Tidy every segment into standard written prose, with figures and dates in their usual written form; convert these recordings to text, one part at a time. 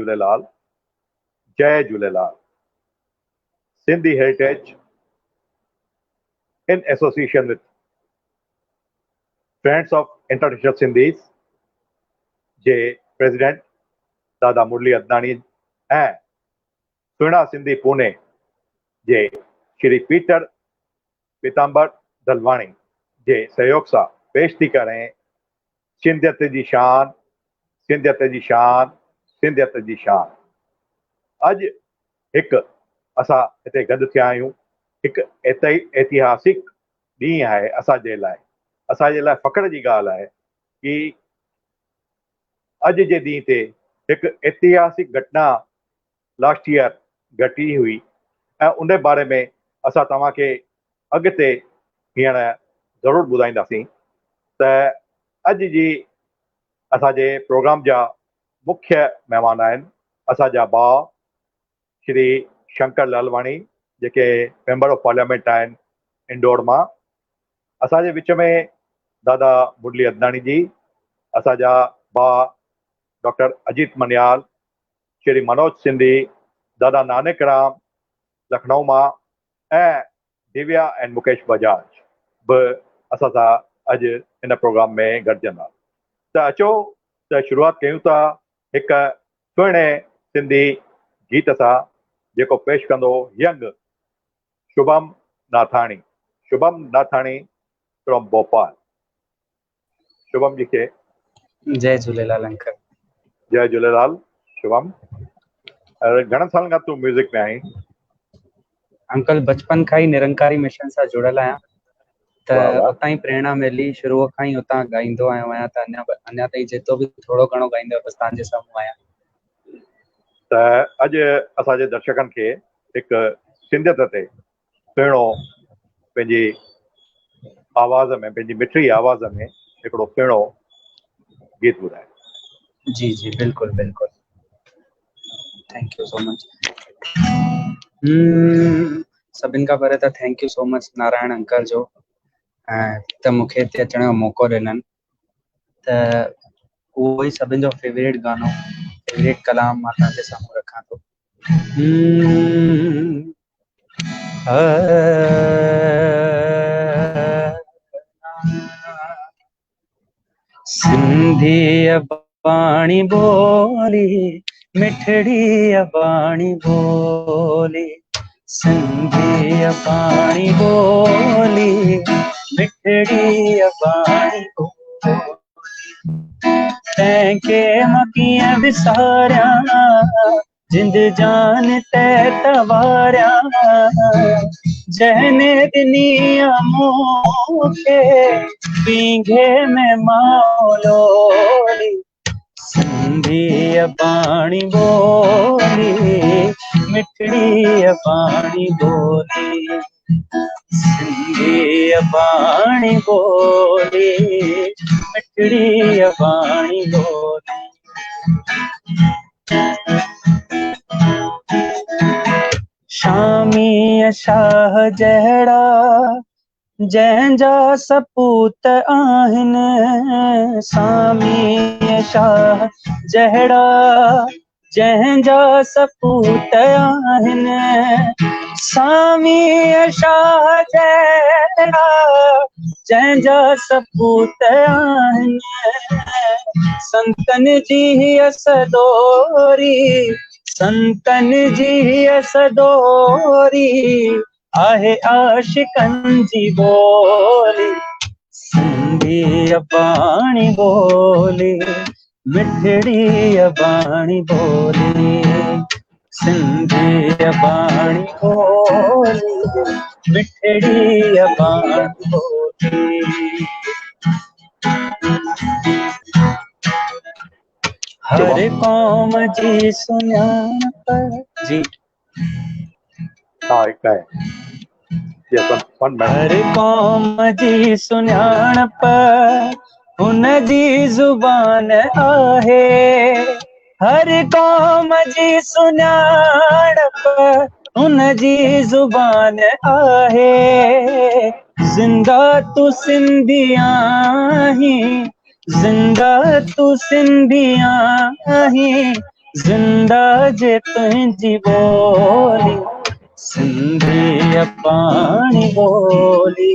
झूलेलाल, जय Jhulelal. Sindhi Heritage in association with Friends of International Sindhis जे president दादा मुरली अदनानी ऐं सुहिणा सिंधी पुणे जे श्री पीटर पीताम्बर दलवाणी जे सहयोग सां पेश थी करें सिंधियत जी शान, सिंधियत जी शान, सिंधियत जी शान। अॼु हिकु असां हिते गॾु थिया आहियूं। हिकु ऐतिहासिक ॾींहुं आहे असांजे लाइ फ़ख्र जी ॻाल्हि आहे कि अॼु जे ॾींहं ते हिकु ऐतिहासिक घटना लास्ट ईयर घटी हुई ऐं उन बारे में असां तव्हांखे अॻिते हींअर ज़रूरु ॿुधाईंदासीं। त अॼु जी असांजे प्रोग्राम जा मुख्य महिमान आहिनि असांजा भाउ श्री शंकर लालवाणी जेके मेंबर ऑफ पार्लियामेंट आहिनि इंदौर मां। असांजे विच में दादा मुरली अदनानी जी, असांजा भाउ डॉक्टर अजीत मनियाल, श्री मनोज सिंधी, दादा नानक राम लखनऊ मां ऐं दिव्या एंड मुकेश बजाज बि असां सां अॼु हिन प्रोग्राम में गॾिजंदा। त अचो त शुरूआत कयूं था हिकु सुहिणे सिंधी गीत सां जेको पेश कंदो यंग शुभम नाथाणी फ्रॉम भोपाल। शुभम जी खे जय झूलेलाल अंकल। जय झूलेलाल शुभम। घणनि सालनि खां तूं म्यूज़िक में आहीं? अंकल बचपन खां ई निरंकारी मिशन सां जुड़ियल आहियां, त उतां ई प्रेरणा मिली, शुरूअ खां ई उतां ॻाईंदो आयो आहियां। त अञा ताईं जेतिरो बि थोरो घणो ॻाईंदो बसि तव्हांजे साम्हूं आहियां। त अॼु असांजे दर्शकनि खे हिकु सिंधियत ते सुहिणो पंहिंजी आवाज़ में, पंहिंजी मिठड़ी आवाज़ में हिकिड़ो सुहिणो गीत ॿुधाए। जी जी बिल्कुलु बिल्कुलु, थैंक यू सो मच। सभिनि खां पहिरियों त thank you so much Narayan uncle जो ऐं त मूंखे हिते अचण जो मौक़ो ॾिननि। त उहो ई सभिनि जो फेवरेट गानो, फेवरेट कलाम मां तव्हांजे साम्हूं रखां थो। सिंधी अबाणी बोली, मिठड़ी अबाणी बोली, सिंधी अबाणी बोली, मिठड़ी अबाणी बोली, तैंके मकीअं विसारियां जिंद जान ते तवारियां, जहने दिनिया मूंखे पींघे में मौलोली, सिंधी अबाणी बोली, मिठड़ी अबाणी बोली, सिंधी अबाणी बोली, मिठड़ी अबाणी बोली। शामी शाह जहिड़ा जंहिंजा सपूत आहिनि, शामी शाह जहिड़ा जंहिंजा सपूत आहिनि, सामी शाह जहिड़ा जंहिंजा सपूत आहिनि, संतन जी असदोरी, संतन जी असदोरी आहे आशिकन जी बोली, सिंधी अबाणी बोली, मिठड़ी अबाणी बोली, सिंधी अबाणी बोली, मिठड़ी अबाणी बोली। हर कौम जी सुञाणप जी हर कौम जी सुञाणप हुन जी ज़ुबान आहे, हर कौम जी सुञाणप हुन जी ज़ुबान आहे, ज़िंदा तू सिंधी आहीं, ज़िंदा तू सिंधी आहीं, जिंदा जे तुंहिंजी ॿोली सिंधी अबाणी ॿोली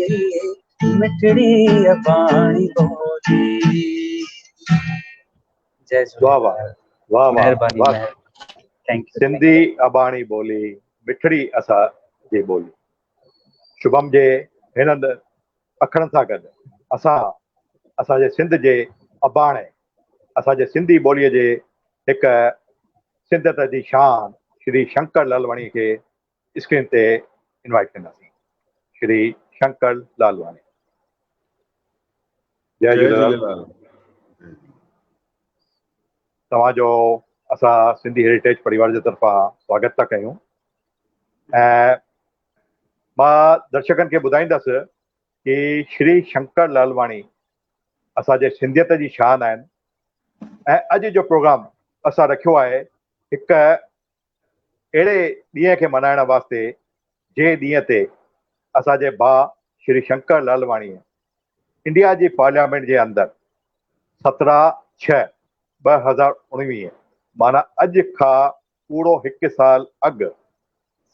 मिठड़ी अबाणी ॿोली। जय वाह वाह झूलेलाल। वाह वाह महिरबानी वाह। Thank U. सिंधी अबाणी ॿोली मिठड़ी असांजी ॿोली। शुभम जे हिननि अखरनि सां गॾु असांजे सिंध जे अबाणे असांजे सिंधी ॿोलीअ जे हिकु सिंधियत जी शान श्री शंकर लालवाणी खे स्क्रीन ते इनवाइट कंदासीं। श्री शंकर लालवाणी। जय जय झूलेलाल। झूलेलाल। तव्हांजो असां सिंधी हेरिटेज परिवार जे तरफ़ां स्वागत था कयूं। ऐं मां दर्शकनि खे ॿुधाईंदुसि कि श्री शंकर लालवाणी असांजे सिंधियत जी शान आहिनि। ऐं अॼु जो प्रोग्राम असां रखियो आहे हिकु अहिड़े ॾींहं खे मल्हाइण वास्ते जंहिं ॾींहं ते असांजे भाउ श्री शंकर लालवाणी इंडिया जी पार्लियामेंट जे अंदरि 17/6/2019 माना अॼु खां पूरो हिकु साल अॻु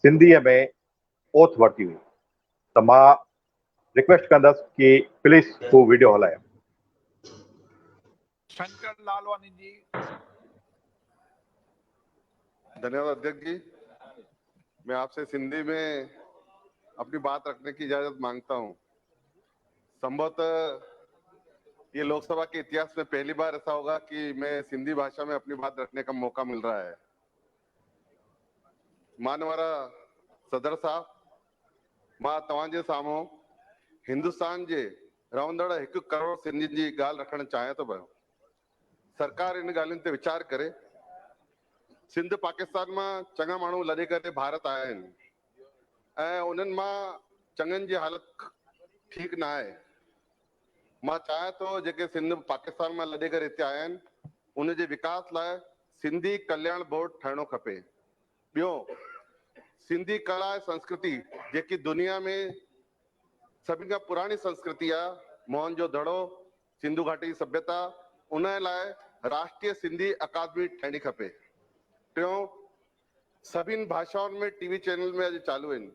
सिंधीअ में ओथ वरिती हुई। त मां रिक्वेस्ट कंदुसि कि प्लीज़ हू वीडियो हलायो। शंकर लालवानी जी। धन्यवाद अध्यक्ष जी। मैं आपसे सिंधी में अपनी बात रखने की इजाजत मांगता हूं। संभवतः ये लोकसभा के इतिहास में पहली बार ऐसा होगा कि मैं सिंधी भाषा में अपनी बात रखने का मौका मिल रहा है। मानवारा सदर साहब, मां तव्हांजे साम्हूं हिंदुस्तान जे रहंदड़ 1 करोड़ सिंधियुनि जी ॻाल्हि रखणु चाहियां थो पियो। सरकार इन ॻाल्हियुनि ते वीचार करे। सिंध पाकिस्तान मां चङा माण्हू लॾे करे भारत आया आहिनि ऐं उन्हनि मां चङनि जी हालत ठीकु न आहे। मां चाहियां थो जेके सिंध पाकिस्तान मां लॾे करे हिते आया आहिनि उन जे विकास लाइ सिंधी कल्याण बोर्ड ठहिणो खपे। ॿियो, सिंधी कला ऐं संस्कृति जेकी दुनिया में सभिनी खां पुराणी संस्कृति आहे, मोहन जो दड़ो, सिंधु घाटी जी सभ्यता, उन लाइ राष्ट्रीय सिंधी अकादमी ठहिणी खपे। टियों, सभिनी भाषाउनि में टीवी चैनल में अॼु चालू आहिनि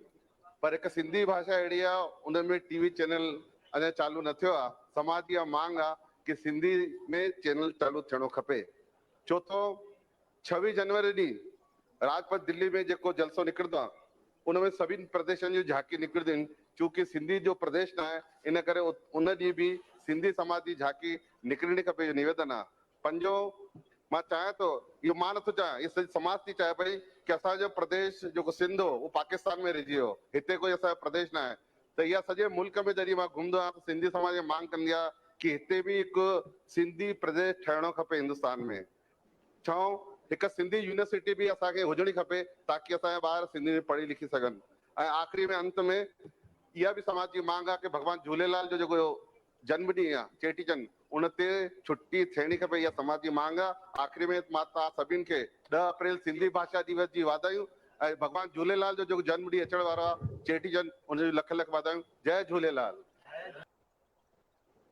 पर हिकु सिंधी भाषा अहिड़ी आहे उन में टीवी चैनल अञा चालू न थियो आहे। समाज जी मांग आहे कि सिंधी में चैनल चालू थियणो खपे। चौथों, 26 जनवरी ॾींहुं राजपथ दिल्ली में जेको जलसो निकिरंदो आहे उन में सभिनी प्रदेशनि जूं झांकी निकिरंदियूं आहिनि। चूंकि सिंधी जो प्रदेश न आहे इन करे उन ॾींहुं बि सिंधी समाज जी झांकी निकिरणी खपे, जो निवेदन आहे। पंजो, मां चाहियां थो, इहो मां नथो चाहियां, इहो सॼी समाज थी चाहे पई कि असांजो प्रदेश जेको सिंध हो उहो पाकिस्तान में रहिजी वियो, हिते कोई असांजो प्रदेश न आहे। त इहा सॼे मुल्क में जॾहिं मां घुमंदो आहियां त सिंधी समाज जी मांग कंदी आहे कि हिते बि हिकु सिंधी प्रदेश ठहिणो खपे हिंदुस्तान में। छो हिकु सिंधी यूनिवर्सिटी बि असांखे हुजणी खपे ताकि असांजा ॿार सिंधी में पढ़ी लिखी सघनि। ऐं आख़िरी में अंत में इहा बि समाज जी मांग आहे कि भॻवान झूलेलाल जो जेको जन्म ॾींहुं आहे चेटीचंड उन ते छुट्टी थियणी खपे, इहा समाज जी मांग आहे। आख़िरी में मां तव्हां सभिनि खे 10 अप्रैल सिंधी भाषा दिवस जी वाधायूं ऐं भॻवान झूलेलाल जो जेको जन्म ॾींहुं अचण वारो आहे चेटीचंड उनजी लख लख वाधायूं। जय झूलेलाल।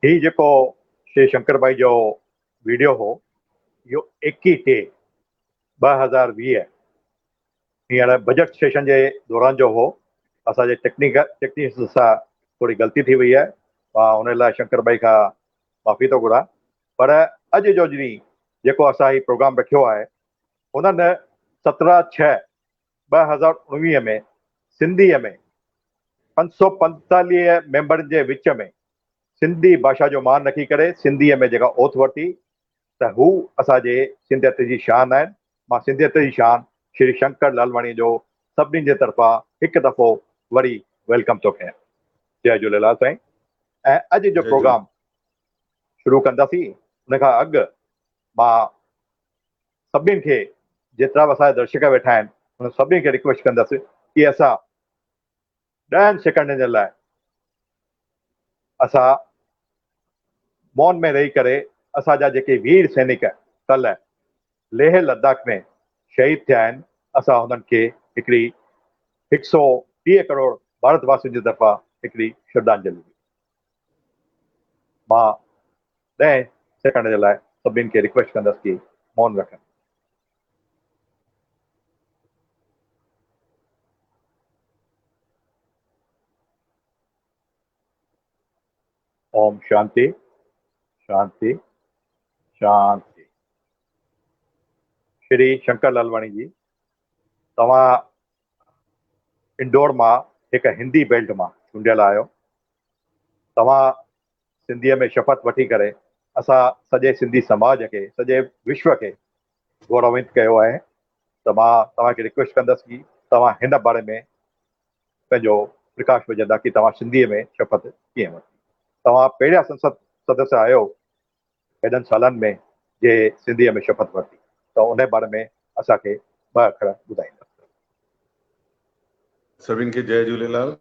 ही जेको श्री शंकर भाई जो वीडियो हो इहो 21/3/2020 हींअर बजट सेशन जे दौरान जो हो। असांजे टेक्नीशियन सां थोरी ग़लती थी वई आहे, मां हुन लाइ शंकर भाई खां माफ़ी थो घुरां। पर अॼु जो ॾींहुं जेको असां ही प्रोग्राम रखियो आहे हुननि 17/6/2019 में सिंधीअ में 545 मेंबरनि जे विच में सिंधी भाषा जो मान रखी करे सिंधीअ में जेका ओथ वरिती त हू असांजे सिंधियत जी शान आहिनि। मां सिंधियत जी शान श्री शंकर लालवाणी जो सभिनी जे तरफ़ां हिकु दफ़ो वरी वेलकम थो कयां। जय झूलेलाल साईं। ऐं अॼु जो प्रोग्राम शुरू कंदासीं उन खां अॻु मां सभिनी खे जेतिरा बि असांजा दर्शक वेठा आहिनि उन सभिनी खे रिक्वेस्ट कंदुसि कि असां 10 सेकंड जे लाइ असां मौन में रही करे असांजा जेके वीर सैनिक कल्ह लेह लद्दाख में शहीद थिया आहिनि असां हुननि खे हिकिड़ी 130 करोड़ भारतवासियुनि जी तरफ़ां हिकिड़ी श्रद्धांजलि। मां 10 सेकंड जे लाइ सभिनी खे रिक्वेस्ट कंदुसि कि मौन रखनि। ओम शांति शांति शांति। श्री शंकर लालवाणी जी, तव्हां इंदौर मां हिकु हिंदी बेल्ट मां चूंडियल आहियो। तव्हां सिंधीअ में शपथ वठी करे असां सॼे सिंधी समाज खे, सॼे विश्व खे गौरवित कयो आहे। त मां तव्हांखे रिक्वेस्ट कंदुसि कि तव्हां हिन बारे में पंहिंजो प्रकाश विझंदा कि तव्हां सिंधीअ में शपथ कीअं वरिती। तव्हां पहिरियां संसद सदस्य आहियो हेॾनि सालनि में जे सिंधीअ में शपथ वरिती, त उन बारे में असांखे ॿ अखर ॿुधाईंदा। सभिनि खे जय झूलेलाल।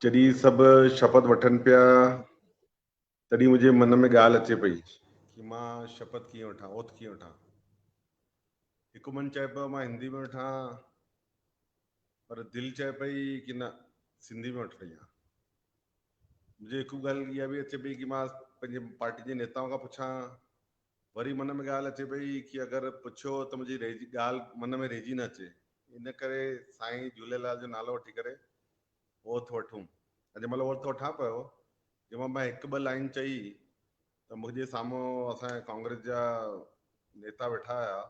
जॾहिं सभु शपथ वठनि पिया तॾहिं मुंहिंजे मन में ॻाल्हि अचे पई कि मां शपथ कीअं वठां, ओथ कीअं वठां। हिकु मन चए पियो मां हिंदी में वठां, पर दिलि चए पई कि न सिंधी में वठणी आहे। मुंहिंजे हिकु ॻाल्हि इहा बि अचे पई कि मां पंहिंजे पार्टी जे नेताओं खां पुछां। वरी मन में ॻाल्हि अचे पई कि अगरि पुछियो त मुंहिंजी ॻाल्हि मन में रहिजी न अचे, इन करे साईं झूलेलाल जो नालो वठी करे ओथ वठूं। जंहिं महिल ओथ वठां पियो, जंहिं महिल मां हिकु ॿ लाइन चई त मुंहिंजे साम्हूं असांजे कांग्रेस जा नेता वेठा हुआ।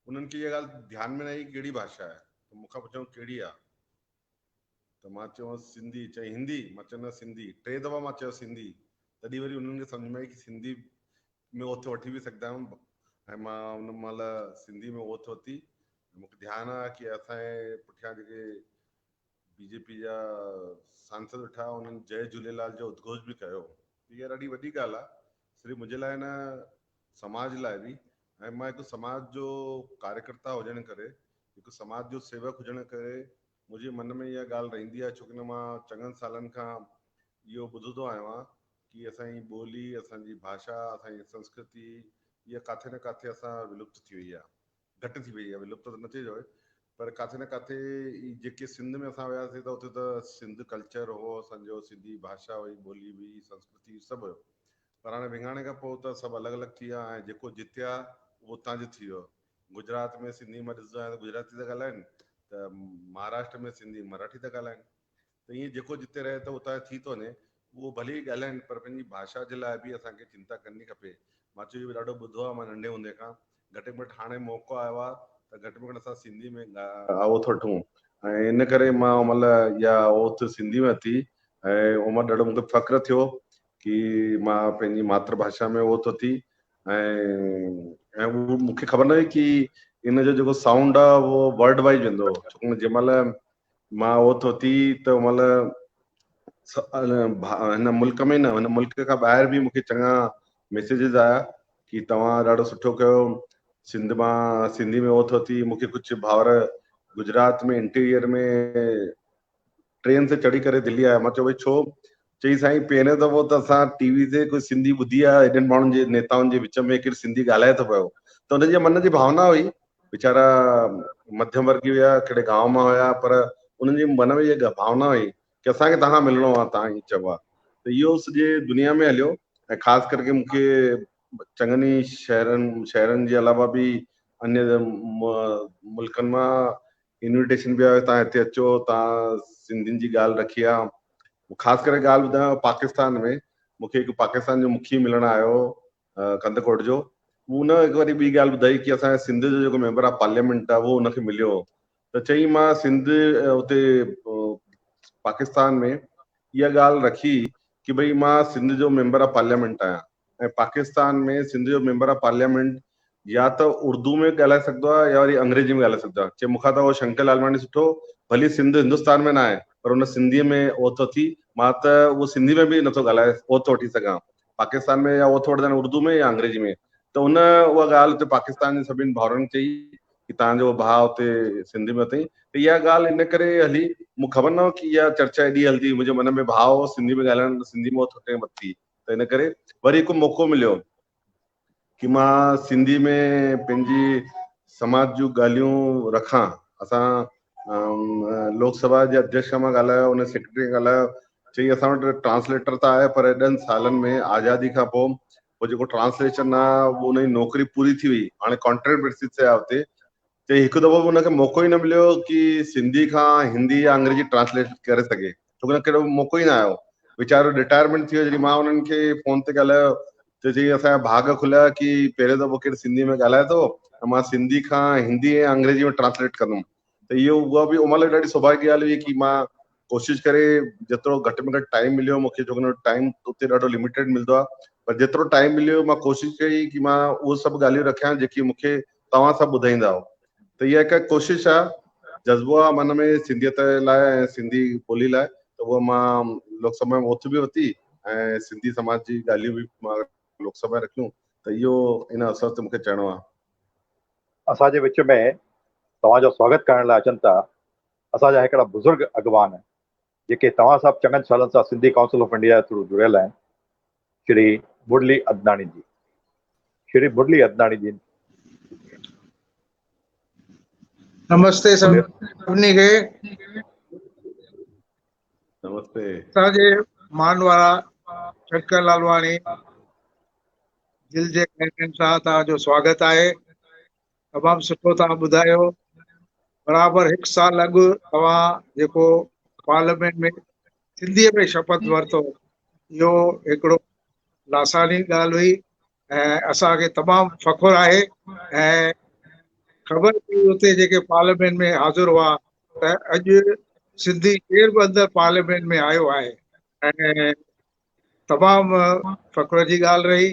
उन्हनि खे इहा ॻाल्हि ध्यान में न आई कहिड़ी भाषा आहे, त मूंखां पुछऊं कहिड़ी आहे, त मां चयो सिंधी। चई हिंदी, मां चयो न सिंधी। 3 दफ़ा मां चयो सिंधी, तॾहिं वरी उन्हनि खे सम्झ में आई कि सिंधी में ओथ वठी बि सघंदा आहियूं। ऐं मां उन महिल सिंधी में ओथ वरिती। मूंखे ध्यानु आहे कि असांजे पुठियां जेके बीजेपी जा सांसद वेठा, उन्हनि जय झूलेलाल जो उद्घोष बि कयो। इहा ॾाढी वॾी ॻाल्हि आहे, सिर्फ़ु मुंहिंजे लाइ न, समाज लाइ बि। ऐं मां हिकु समाज जो कार्यकर्ता हुजण करे, हिकु समाज जो सेवक हुजण करे मुंहिंजे मन में इहा ॻाल्हि रहंदी आहे, छो कि मां चङनि सालनि खां इहो ॿुधंदो आयो आहियां कि असांजी ॿोली, असांजी भाषा, असांजी संस्कृति इहा काथे न काथे असां विलुप्त थी वई आहे, घटि थी वई आहे। विलुप्त त न थी वई, पर काथे न काथे जेके सिंध में असां वियासीं त उते त सिंध कल्चर हो, असांजो सिंधी भाषा हुई, ॿोली हुई, संस्कृति सभु हुयो। पर हाणे विङाणे खां पोइ त सभु अलॻि अलॻि थी विया। ऐं जेको जितिया उहो उतां जो थी वियो। गुजरात में सिंधी मां ॾिसंदो आहियां त गुजराती था ॻाल्हाइनि, त महाराष्ट्र में सिंधी मराठी था ॻाल्हाइनि। त ईअं जेको जिते रहे त उतां थी थो वञे, उहो भले ई ॻाल्हाइनि, पर पंहिंजी भाषा जे लाइ बि असांखे चिंता करणी खपे। मां चयो इहो ॾाढो ॿुधो आहे मां नंढे हूंदे खां। घटि में घटि हाणे मौक़ो आयो आहे त घटि में घटि असां सिंधी में ओथ वठूं। ऐं इन करे मां उन इहा ओथ सिंधी में वरिती। ऐं उन ॾाढो मूंखे फ़ख्रु थियो कि मां पंहिंजी मातृभाषा में ओथ वरिती। ऐं उहो मूंखे ख़बर न हुई कि इन जो जेको साउंड आहे उहो वर्ल्ड वाइड वेंदो। छो कि जंहिं महिल मां ओथ वरिती त उन महिल हिन मुल्क में न, हिन मुल्क खां ॿाहिरि बि मूंखे चङा मैसेजिस आया कि तव्हां ॾाढो सुठो कयो, सिंध मां सिंधी में ओथ वरिती। मूंखे कुझु भाउर गुजरात में इंटीरियर में ट्रेन ते चढ़ी करे दिल्ली आया। मां चयो भई छो? चई साईं पहिरियों दफ़ो त असां टीवी ते कोई सिंधी ॿुधी आहे, हेॾनि माण्हुनि जे नेताउनि जे विच में केरु सिंधी ॻाल्हाए थो पियो। त हुन जे मन जी भावना हुई, वीचारा मध्यम वर्गी हुया, कहिड़े गांव मां हुया, पर उन्हनि जे मन में इहा भावना हुई कि असांखे तव्हां मिलणो आहे, तव्हां हीअं चयो आहे। त इहो सॼे दुनिया में हलियो। ऐं ख़ासि करके मूंखे चङनि ई शहरनि जे अलावा बि अन्य मुल्कनि मां इन्विटेशन बि आयो, तव्हां हिते अचो, तव्हां सिंधियुनि जी ॻाल्हि रखी आहे। ख़ासि करे ॻाल्हि ॿुधायां, पाकिस्तान में मूंखे हिकु पाकिस्तान जो मुखी मिलण आयो, कंदकोट जो। उन हिकु वरी ॿी ॻाल्हि ॿुधाई कि असांजे सिंध जो जेको मेंबर ऑफ पार्लियामेंट आहे उहो उनखे मिलियो। त चई मां सिंध उते पाकिस्तान में इहा ॻाल्हि रखी कि भई मां सिंध जो मेंबर ऑफ पार्लियामेंट आहियां, ऐं पाकिस्तान में सिंध जो मेंबर ऑफ पार्लियामेंट या त उर्दू में ॻाल्हाए सघंदो आहे या वरी अंग्रेजी में ॻाल्हाए सघंदो आहे। चए मूंखां त उहो शंकर लालवानी सुठो, भली सिंध हिंदुस्तान में न आहे पर उन सिंधीअ में ओथ थी। मां त उहो सिंधी में बि नथो ॻाल्हाए ओथ वठी सघां। पाकिस्तान में या ओथ वठंदा आहिनि उर्दू में या अंग्रेजी में। त उन उहा ॻाल्हि हुते पाकिस्तान जे सभिनि भाउरनि चई कि तव्हांजो भाउ हुते सिंधी में अथई। त इहा ॻाल्हि इन करे हली, मूंखे ख़बर न हो कि इहा चर्चा एॾी हलंदी। मुंहिंजे मन में भाव सिंधी में ॻाल्हाइण, सिंधी में ओथ वरिती। त इन करे वरी हिकु मौक़ो मिलियो कि मां सिंधी में पंहिंजी समाज जूं ॻाल्हियूं रखां। असां लोकसभा जे अध्यक्ष खां मां ॻाल्हायो, उन सेक्रेटरी खां ॻाल्हायो। चई असां वटि ट्रांसलेटर त आहे, पर एॾनि सालनि में आज़ादी खां पोइ उहो जेको ट्रांसलेशन आहे उहो उनजी नौकिरी पूरी थी वई, हाणे कॉन्ट्रैक्ट बेसिस ते आहे हुते। चई हिकु दफ़ो बि उनखे मौक़ो ई न मिलियो कि सिंधी खां हिंदी या अंग्रेजी ट्रांसलेट करे सघे। छोकिरि कहिड़ो मौक़ो ई न आयो, वीचारो रिटायरमेंट थी वियो। जॾहिं मां उन्हनि खे फोन ते ॻाल्हायो त चई असांजा भाग खुलिया कि पहिरियों दफ़ो केरु सिंधी में ॻाल्हाए थो ऐं मां सिंधी खां हिंदी ऐं अंग्रेजी में ट्रांसलेट कंदुमि। त इहो उहा बि उन महिल ॾाढी सौभाग्य जी ॻाल्हि हुई कि मां कोशिशि करे जेतिरो घटि में घटि टाइम मिलियो मूंखे, छोकिरो टाइम उते ॾाढो लिमिटेड मिलंदो आहे, पर जेतिरो टाइम मिलियो मां कोशिशि कई कि मां उहो सभु ॻाल्हियूं रखियां जेकी मूंखे तव्हां सभु ॿुधाईंदा हो। त इहा हिकु कोशिशि आहे, जज़्बो आहे मन में सिंधियत लाइ ऐं सिंधी ॿोली लाइ, त उहा मां लोकसभा में ओथ बि वरिती ऐं सिंधी समाज जी ॻाल्हियूं बि मां लोकसभा में रखियूं। त इहो इन अवसर ते मूंखे चइणो आहे। असांजे विच में तव्हांजो स्वागत करण लाइ अचनि था असांजा हिकिड़ा बुज़ुर्ग अॻवान जेके तव्हां सभु चङनि सालनि सां Sindhi council of India through जुड़ियल आहिनि, श्री मुरली अदनानी जी। श्री मुरली अदनानी जी, नमस्ते सभिनी खे। नमस्ते। असांजे मान वारा शंकर लालवाणी दिल जे कहने सां तव्हांजो स्वागत आहे। तमामु सुठो तव्हां ॿुधायो। बराबरि 1 साल अॻु तव्हां जेको पार्लियामेंट में सिंधीअ में शपथ वरितो, इहो हिकिड़ो लासानी ॻाल्हि हुई ऐं असांखे तमामु फ़ख़ुरु आहे। ऐं ख़बर पई उते जेके पार्लियामेंट में हाज़िर हुआ त अॼु सिंधी केर बि अंदरि पार्लियामेंट में आयो आहे ऐं तमामु फ़ख़ुर जी ॻाल्हि रही।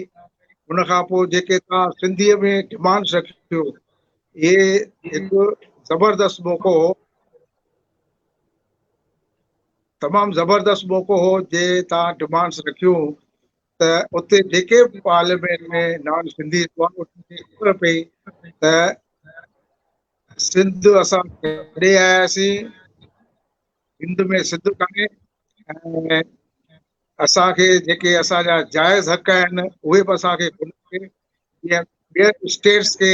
उन खां पोइ जेके तव्हां सिंधीअ में डिमांड्स रखियो, इहे हिकु ज़बरदस्त मौक़ो हो, तमामु ज़बरदस्त मौक़ो हो जे तव्हां डिमांड्स रखियूं त उते जेके बि पार्लियामेंट में नॉन सिंधी ख़बर पई त सिंध असां छॾे आयासीं, हिंद में सिंध कान्हे ऐं असांखे जेके असांजा जाइज़ हक़ आहिनि उहे बि असांखे कोन्हे। जीअं ॿियनि स्टेट्स खे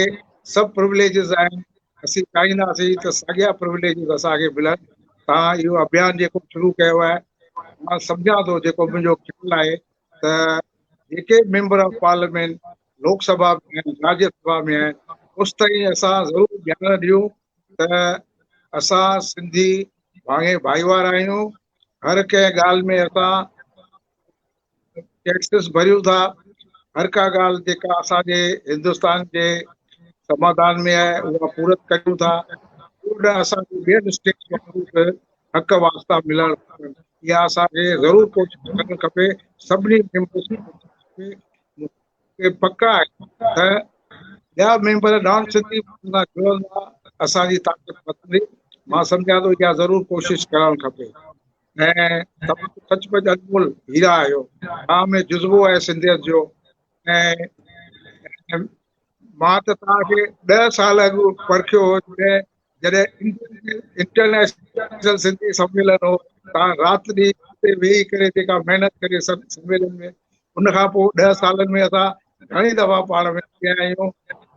सभु प्रिविलेजिस आहिनि, असीं चाहींदासीं त साॻिया प्रिविलेजिस असांखे मिलनि। तव्हां इहो अभियान जेको शुरू कयो आहे, मां सम्झां थो, जेको मुंहिंजो ख़्यालु आहे त जेके मेंबर ऑफ पार्लियामेंट लोकसभा में आहिनि, राज्यसभा में आहिनि, उस ताईं असां ज़रूरु ध्यानु ॾियूं त असां सिंधी भाङे भाईवार आहियूं। हर कंहिं ॻाल्हि में असां टैक्सिस भरियूं था। हर का ॻाल्हि जेका असांजे हिंदुस्तान जे समाधान में आहे उहा पूरत कयूं था। उन असांखे ॿियनि स्टेट्स वांगुरु हक़ वास्ता मिलण खपनि। इहा असांखे ज़रूरु कोशिशि करणु खपे। सभिनी मेंबर्स खे पक आहे त ॿिया मेंबर नॉन सिंधी सां जुड़ंदा, असांजी ताक़त वधंदी। मां सम्झां थो इहा ज़रूरु कोशिशि करणु खपे। ऐं तव्हां सचमुच अनमोल हीरा आहियो, तव्हां में जुज़्बो आहे सिंधियत जो। ऐं मां त तव्हांखे 10 साल अॻु परखियो हो, जॾहिं इंटरनेशनल सिंधी सम्मेलन हो। तव्हां राति ॾींहुं हुते वेही करे जेका महिनत करे सम्मेलन में, उन खां पोइ 10 सालनि में असां घणी दफ़ा पाण में थिया आहियूं,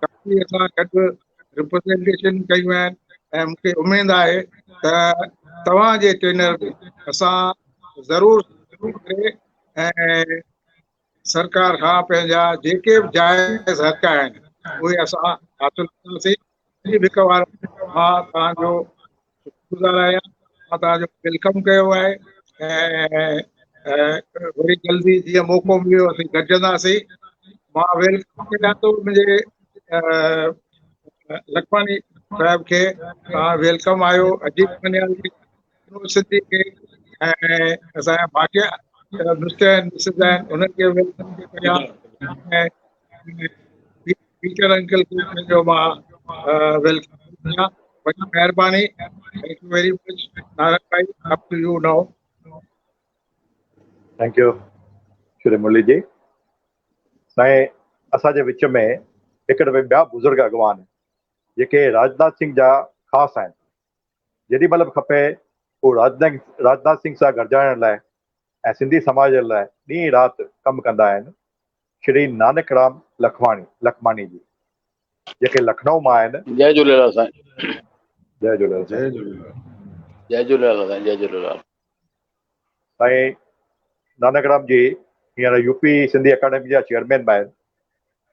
काफ़ी असां गॾु रिप्रेज़ेंटेशन कयूं आहिनि। ऐं मूंखे उमेदु आहे त तव्हांजे टेनर में असां ज़रूरु करे ऐं सरकार खां पंहिंजा जेके बि जाइज़ हक़ आहिनि उहे असां हासिलु कंदासीं। हिकु बार मां तव्हांजो शुक्रगुज़ार आहियां। मां तव्हांजो वेलकम कयो आहे ऐं वरी जल्दी जीअं मौक़ो मिलियो असीं गॾिजंदासीं। मां वेलकम कयां थो मुंहिंजे लखवानी साहिब खे। तव्हां वेलकम आहियो। अजीत मनियाल यूनिवर्सिटी खे ऐं असांजा भाटिया मिस्टर एंड मिसिस आहिनि, उन्हनि खे वेलकम थो कयां। ऐं टीचर अंकल खे पंहिंजो मां वेलकम कयां। वॾी महिरबानी। Thank you very much. Narayan भाई, up to you now. Thank you Shri Murli ji. साईं, असांजे विच में हिकु दफ़े ॿिया बुज़ुर्ग अॻवान जेके राजनाथ सिंह जा ख़ासि आहिनि, जेॾी महिल बि खपे उहो राजनाथ सिंह सां गॾिजाइण लाइ ऐं सिंधी समाज लाइ ॾींहुं राति कमु कंदा आहिनि, श्री नानकराम लखमानी जी, जेके लखनऊ मां आहिनि। जय झूलेलाल साईं। जय झूलेलाल। जय झूलेलाल। जय झूलेलाल साईं। जय झूलेलाल साईं। नानकराम जी हींअर यूपी सिंधी अकेडमी जा चेयरमैन बि आहिनि।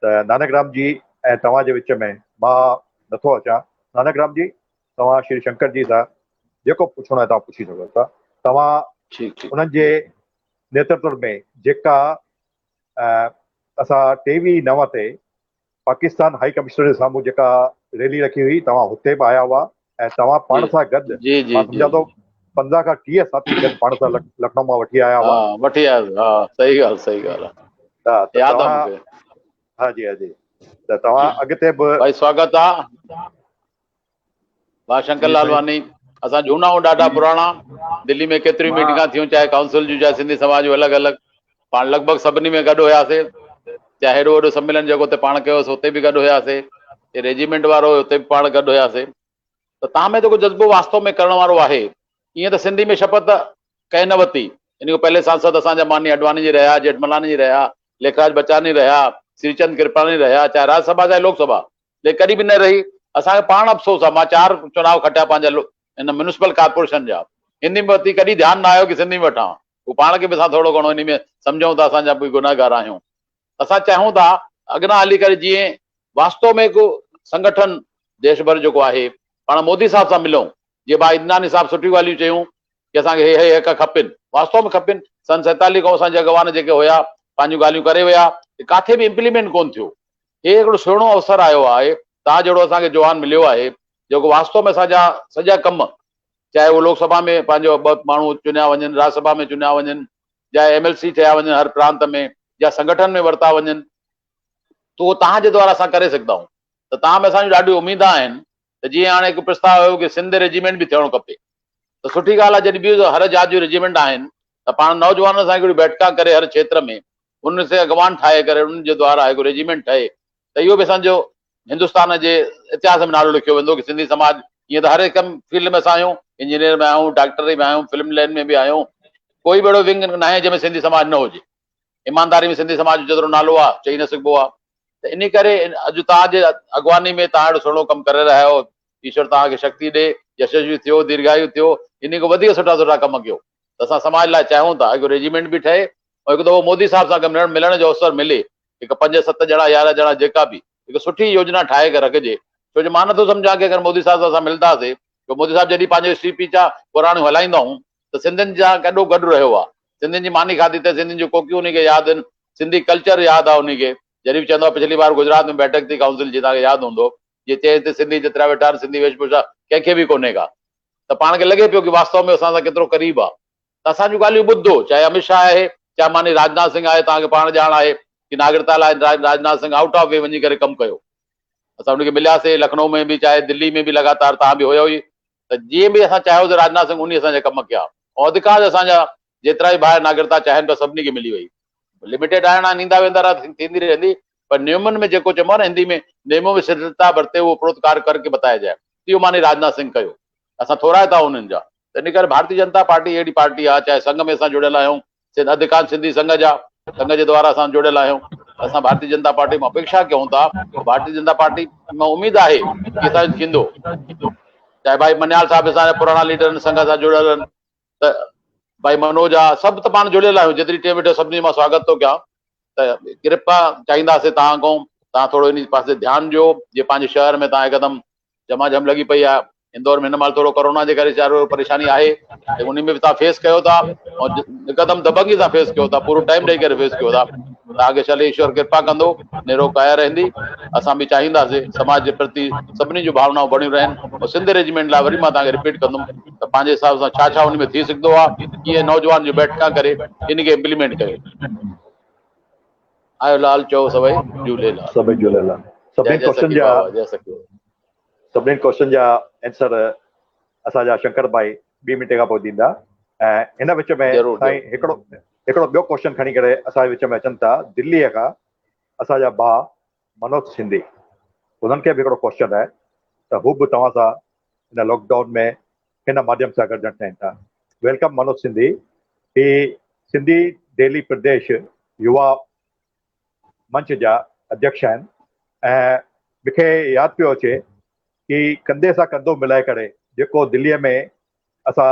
त नानकराम जी ऐं तव्हांजे विच में मां नथो अचां। नानकराम जी, तव्हां श्री शंकर जी सां जेको पुछिणो आहे तव्हां पुछी सघो था। तव्हां ठीक ठीक उन्हनि जे नेतृत्व में जेका असां 23/9 ते पाकिस्तान हाई कमिश्नर जे साम्हूं जेका रैली रखी हुई, तव्हां हुते बि आया हुआ ऐं तव्हां पाण सां गॾु जी जी मां जी सम्झां थो 15 खां 20 साथी गॾु पाण सां लखनऊ मां वठी आया हुआ। हाँ वठी आयो हाँ सही ॻाल्हि त आहे यादि आहे तव्हां मूंखे हाजी हाजी त तव्हां अॻिते बि भाई स्वागत आहे भाउ शंकर जी साईं। लालवानी असां झूना आहियूं ॾाढा पुराणा दिल्ली में केतिरियूं मीटिंगां थियूं चाहे काउंसिल जूं चाहे सिंधी समाज जूं अलॻि अलॻि पाण लॻभॻि सभिनी में गॾु हुयासीं चाहे हेॾो वॾो सम्मेलन जेको हुते पाण कयोसीं हुते बि गॾु हुयासीं हे रेजिमेंट वारो हुयो हुते बि पाण गॾु हुयासीं त तव्हां में जेको जज़्बो वास्तव में करण वारो आहे ईअं त सिंधी में शपथ कंहिं न वरिती इन खां पहले सांसद असांजा माननीय अडवाणी जी रहिया जेठमलानी जी रहिया लेखराज बचानी रहिया श्रीचंद कृपलानी रहिया चाहे राज्यसभा चाहे लोकसभा लेकिन कॾहिं बि न रही असांखे पाण अफ़सोस आहे मां 4 चुनाव खटिया पंहिंजा इन म्यूनिसिपल कारपोरेशन जा हिंदी में वरिती कॾहिं ध्यानु न आयो कि सिंधी में वठां उहो पाण खे बि असां थोरो घणो इन में सम्झूं था असांजा बि गुनाहगार आहियूं असां चाहियूं था अॻियां हली करे जीअं वास्तव में हिकु संगठन देश भर जेको आहे पाण मोदी साहब सां मिलूं जीअं भाई इदनानी साहब सुठियूं ॻाल्हियूं चयूं कि असांखे हे हक खपनि वास्तव में खपनि सन 47 खां असांजा अॻवान जेके हुया पंहिंजूं ॻाल्हियूं करे विया किथे बि इम्प्लीमेंट कोन थियो हे हिकिड़ो सुहिणो अवसर आयो आहे तव्हां जहिड़ो असांखे जवान मिलियो आहे जेको वास्तव में असांजा सॼा कम चाहे उहो लोकसभा में पंहिंजो 2 माण्हू चुनिया वञनि राज्यसभा में चुनिया वञनि या MLC थिया वञनि हर प्रांत में या संगठन में वरिता वञनि त उहो तव्हांजे द्वारा असां करे सघंदा आहियूं त तव्हां में असांजूं ॾाढियूं उमेदूं आहिनि त जीअं हाणे हिकु प्रस्ताव हुयो कि सिंध रेजिमेंट बि थियणो खपे त सुठी ॻाल्हि आहे जॾहिं बि हर जात जूं रेजिमेंट आहिनि त पाण नौजवाननि सां हिकिड़ी बैठका करे हर क्षेत्र में उन से अॻवान ठाहे करे उन्हनि जे द्वारा हिकु रेजिमेंट ठहे त इहो बि असांजो हिंदुस्तान जे इतिहास में नालो लिखियो वेंदो कि सिंधी समाज ईअं त हर हिकु फील्ड में असां आहियूं इंजीनियर में आहियूं डॉक्टरी में आहियूं फिल्म लाइन में बि आहियूं कोई बि अहिड़ो विंग न आहे जंहिंमें सिंधी समाज न हुजे ईमानदारी में सिंधी समाज जो जेतिरो नालो आहे चई न सघिबो आहे त इन करे अॼु तव्हांजे अॻवानी में तव्हां अहिड़ो सुहिणो कमु करे रहिया आहियो ईश्वर तव्हांखे शक्ति ॾे यशस्वी थियो दीर्घायु थियो इन खां वधीक सुठा कम कयो त असां समाज लाइ चाहियूं था हिकु रेजिमेंट बि ठहे ऐं हिकु दफ़ो मोदी साहब सां मिलण जो अवसर मिले हिकु 5-7 ॼणा 11 ॼणा जेका बि हिकु सुठी योजना ठाहे करे रखिजे छो जो मां नथो सम्झां कि अगरि मोदी साहब सां असां मिलंदासीं त मोदी साहब जॾहिं पंहिंजो स्पीच आहे पुराणियूं हलाईंदा आहियूं त सिंधियुनि जा गॾो गॾु रहियो आहे सिंधियुनि जी मानी खाधी त सिंधियुनि जूं कोकियूं उनखे यादि आहिनि सिंधी कल्चर यादि आहे उनखे जॾहिं बि चवंदो आहे पिछली बार गुजरात में बैठक थी काउंसिल जी तव्हांखे यादि हूंदो जीअं चए हिते सिंधी जेतिरा वेठा आहिनि सिंधी वेशभूषा कंहिंखे बि कोन्हे का त पाण खे लॻे पियो कि वास्तव में असां सां केतिरो क़रीब आहे त असांजूं ॻाल्हियूं ॿुधो चाहे अमित शाह आहे चाहे माननीय राजनाथ सिंह आहे तव्हांखे पाण ॼाण आहे कि नागरिकता लाइ राजनाथ सिंह आउट ऑफ वे वञी करे कमु कयो असां उनखे मिलियासीं लखनऊ में बि चाहे दिल्ली में बि लगातार तव्हां बि हुयो ई त जीअं बि असां चाहियोसीं राजनाथ सिंह उन असांजा कम कया ऐं अधिकार असांजा जेतिरा बि ॿाहिरि नागरिकता चाहिनि पिया सभिनी खे मिली वई लिमिटेड आहिनि ईंदा वेंदा थींदी रहंदी पर नियमनि में जेको चइबो आहे न हिंदी में नियमों में शिथिलता बरते वो उपरोक्त करके बताया जाए इहो माने राजनाथ सिंह कयो असां थोरा था उन्हनि जा त इन करे भारतीय जनता पार्टी अहिड़ी पार्टी आहे चाहे संघ में असां जुड़ियल आहियूं अधिकार सिंधी संघ जा संघ जे द्वारा असां जुड़ियल आहियूं असां भारतीय जनता पार्टी में अपेक्षा कयूं था भारतीय जनता पार्टी में उमेद आहे कि असांजो थींदो चाहे भाई मनियाल साहब असांजा पुराणा लीडर आहिनि संघ सां जुड़ियल आहिनि त भाई मनोज आहे सभु त पाण जुड़ियल आहियूं जेतिरी टे वेठे सभिनी मां स्वागत थो कयां त कृपा चाहींदासीं तव्हां खां तव्हां थोरो इन पासे ध्यानु ॾियो जीअं पंहिंजे शहर में तव्हां हिकदमि झमाझम लॻी पई आहे इंदौर में हिन महिल थोरो कोरोना जे करे चारो परेशानी आहे त उन में बि तव्हां फेस कयो था ऐं हिकदमि दबंगी सां फेस कयो था पूरो टाइम ॾेई करे फेस कयो था तव्हांखे छले ईश्वर कृपा कंदो निरो काया रहंदी असां बि चाहींदासीं समाज जे प्रति सभिनी जूं भावनाऊं बणियूं रहनि ऐं सिंध रेजिमेंट लाइ वरी मां तव्हांखे रिपीट कंदुमि त पंहिंजे हिसाब सां छा छा उन में थी सघंदो आहे कीअं नौजवान जूं बैठका करे इनखे इम्प्लीमेंट कयो आयो लाल चओ सभई झूलेलाल सभई झूलेलाल। जय सभिनीनि जय क्वेश्चन सखी जा बाबा जय सखी सभिनीनि क्वेश्चन जा आंसर असांजा शंकर भाई 2 मिंटे खां पोइ ॾींदा ऐं हिन विच में ज़रूरु साईं हिकिड़ो ॿियो क्वेश्चन खणी करे असांजे विच में अचनि था दिल्लीअ खां असांजा भाउ मनोज सिंधी उन्हनि खे बि हिकिड़ो क्वेश्चन आहे त हू बि तव्हां सां हिन लॉकडाउन में हिन माध्यम सां गॾिजणु चाहिनि था। वेलकम मनोज सिंधी ही सिंधी डेली प्रदेश युवा मंच जा अध्यक्ष आहिनि ऐं मूंखे यादि पियो अचे कि कंधे सां कंधो मिलाए करे जेको दिल्लीअ में असां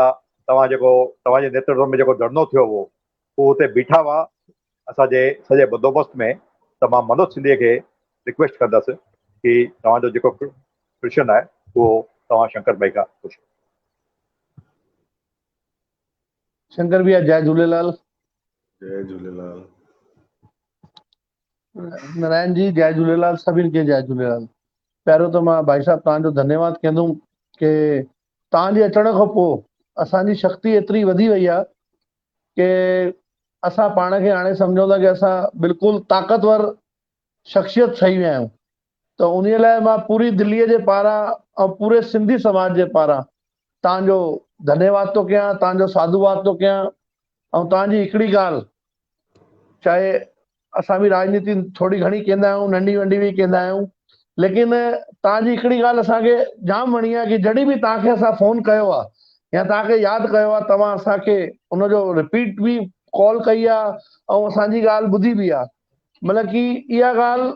तव्हांजे नेतृत्व में जेको धरनो थियो हो उहो हुते बीठा हुआ असांजे सॼे बंदोबस्त में त मां मनोज सिंधीअ खे रिक्वेस्ट कंदुसि कि तव्हांजो जेको क्वेश्चन आहे उहो तव्हां शंकर भाई खां पुछो। शंकर भैया जय झूलेलाल। जय झूलेलाल। नारायण जी जय झूलेलाल। सभिनि खे जय झूलेलाल। पहिरियों त मां भाई साहब तव्हांजो धन्यवाद कंदुमि कि तव्हांजे अचण खां पोइ असांजी शक्ति एतिरी वधी वई आहे कि असां पाण खे हाणे सम्झूं था कि असां बिल्कुलु ताक़तवर शख़्सियत ठही विया आहियूं। त उन लाइ मां पूरी दिल्लीअ जे पारां ऐं पूरे सिंधी समाज जे पारां तव्हांजो धन्यवाद थो कयां, तव्हांजो साधुवाद थो कयां। ऐं तव्हांजी हिकिड़ी ॻाल्हि, चाहे असां बि राजनीति थोरी घणी कंदा आहियूं, नंढी वंढी बि कंदा आहियूं, लेकिन तव्हांजी हिकिड़ी ॻाल्हि असांखे जाम वणी आहे कि जॾहिं बि तव्हांखे असां फ़ोन कयो आहे या तव्हांखे यादि कयो आहे, तव्हां असांखे उनजो रिपीट बि कॉल कई आहे ऐं असांजी ॻाल्हि ॿुधी बि आहे। मतिलबु कि इहा ॻाल्हि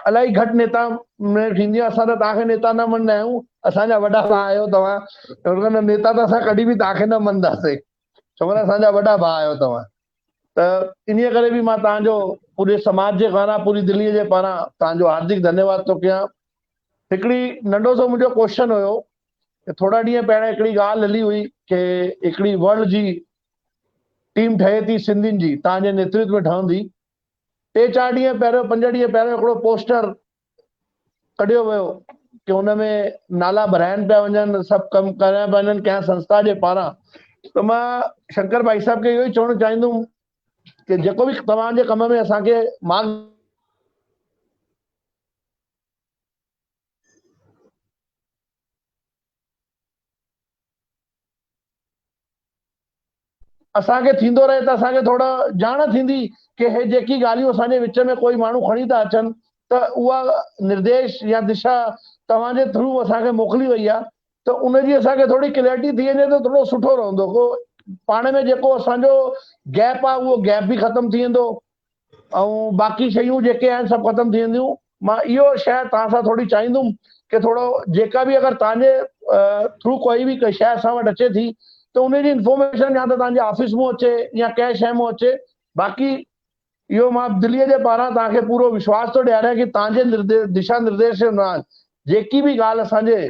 इलाही घटि नेता में थींदी आहे। असां त तव्हांखे नेता न मञंदा आहियूं, असांजा वॾा भाउ आहियो तव्हां। नेता त असां कॾहिं बि तव्हांखे न मञंदासीं, छो कि असांजा वॾा भाउ आहियो तव्हां। त इन करे बि मां तव्हांजो पूरे समाज जे पारां, पूरी दिल्लीअ जे पारां तव्हांजो हार्दिक धन्यवाद थो कयां। हिकिड़ी नंढो सो मुंहिंजो क्वेश्चन हुयो कि थोरा ॾींहं पहिरियों हिकिड़ी ॻाल्हि हली हुई कि हिकिड़ी वर्ल्ड जी टीम ठहे थी सिंधियुनि जी, तव्हांजे नेतृत्व में ठहंदी। 3-4 ॾींहं पहिरियों, 5 ॾींहं पहिरियों हिकिड़ो पोस्टर कढियो वियो कि हुन में नाला भराइनि पिया वञनि, सभु कमु करिया पिया वञनि कंहिं संस्था जे पारां। त मां शंकर भाई साहब खे इहो ई चवणु चाहींदुमि कि जेको बि तव्हांजे कम में असांखे मार्ग असांखे थींदो रहे त असांखे थोड़ा ॼाण थींदी कि हे जेकी ॻाल्हियूं असांजे विच में कोई माण्हू खणी था अचनि त उहा निर्देश या दिशा तव्हांजे थ्रू असांखे मोकिली वई आहे। त उनजी असांखे थोड़ी क्लैरिटी थी वञे त थोड़ो सुठो रहंदो। को पाण में जेको असांजो गैप आहे उहो गैप बि ख़तम थी वेंदो ऐं बाक़ी शयूं जेके आहिनि सभु ख़तम थी वेंदियूं। मां इहो शइ तव्हां सां थोड़ी चाहींदुमि कि थोड़ो जेका बि अगरि तव्हांजे थ्रू कोई बि शइ असां वटि अचे थी त उनजी इंफॉर्मेशन या त तव्हांजे ऑफिस में अचे या कंहिं शइ में अचे। बाक़ी इहो मां दिल्लीअ जे पारां तव्हांखे पूरो विश्वास थो ॾियारियां कि तव्हांजे दिशा निर्देश जेकी बि ॻाल्हि असांजे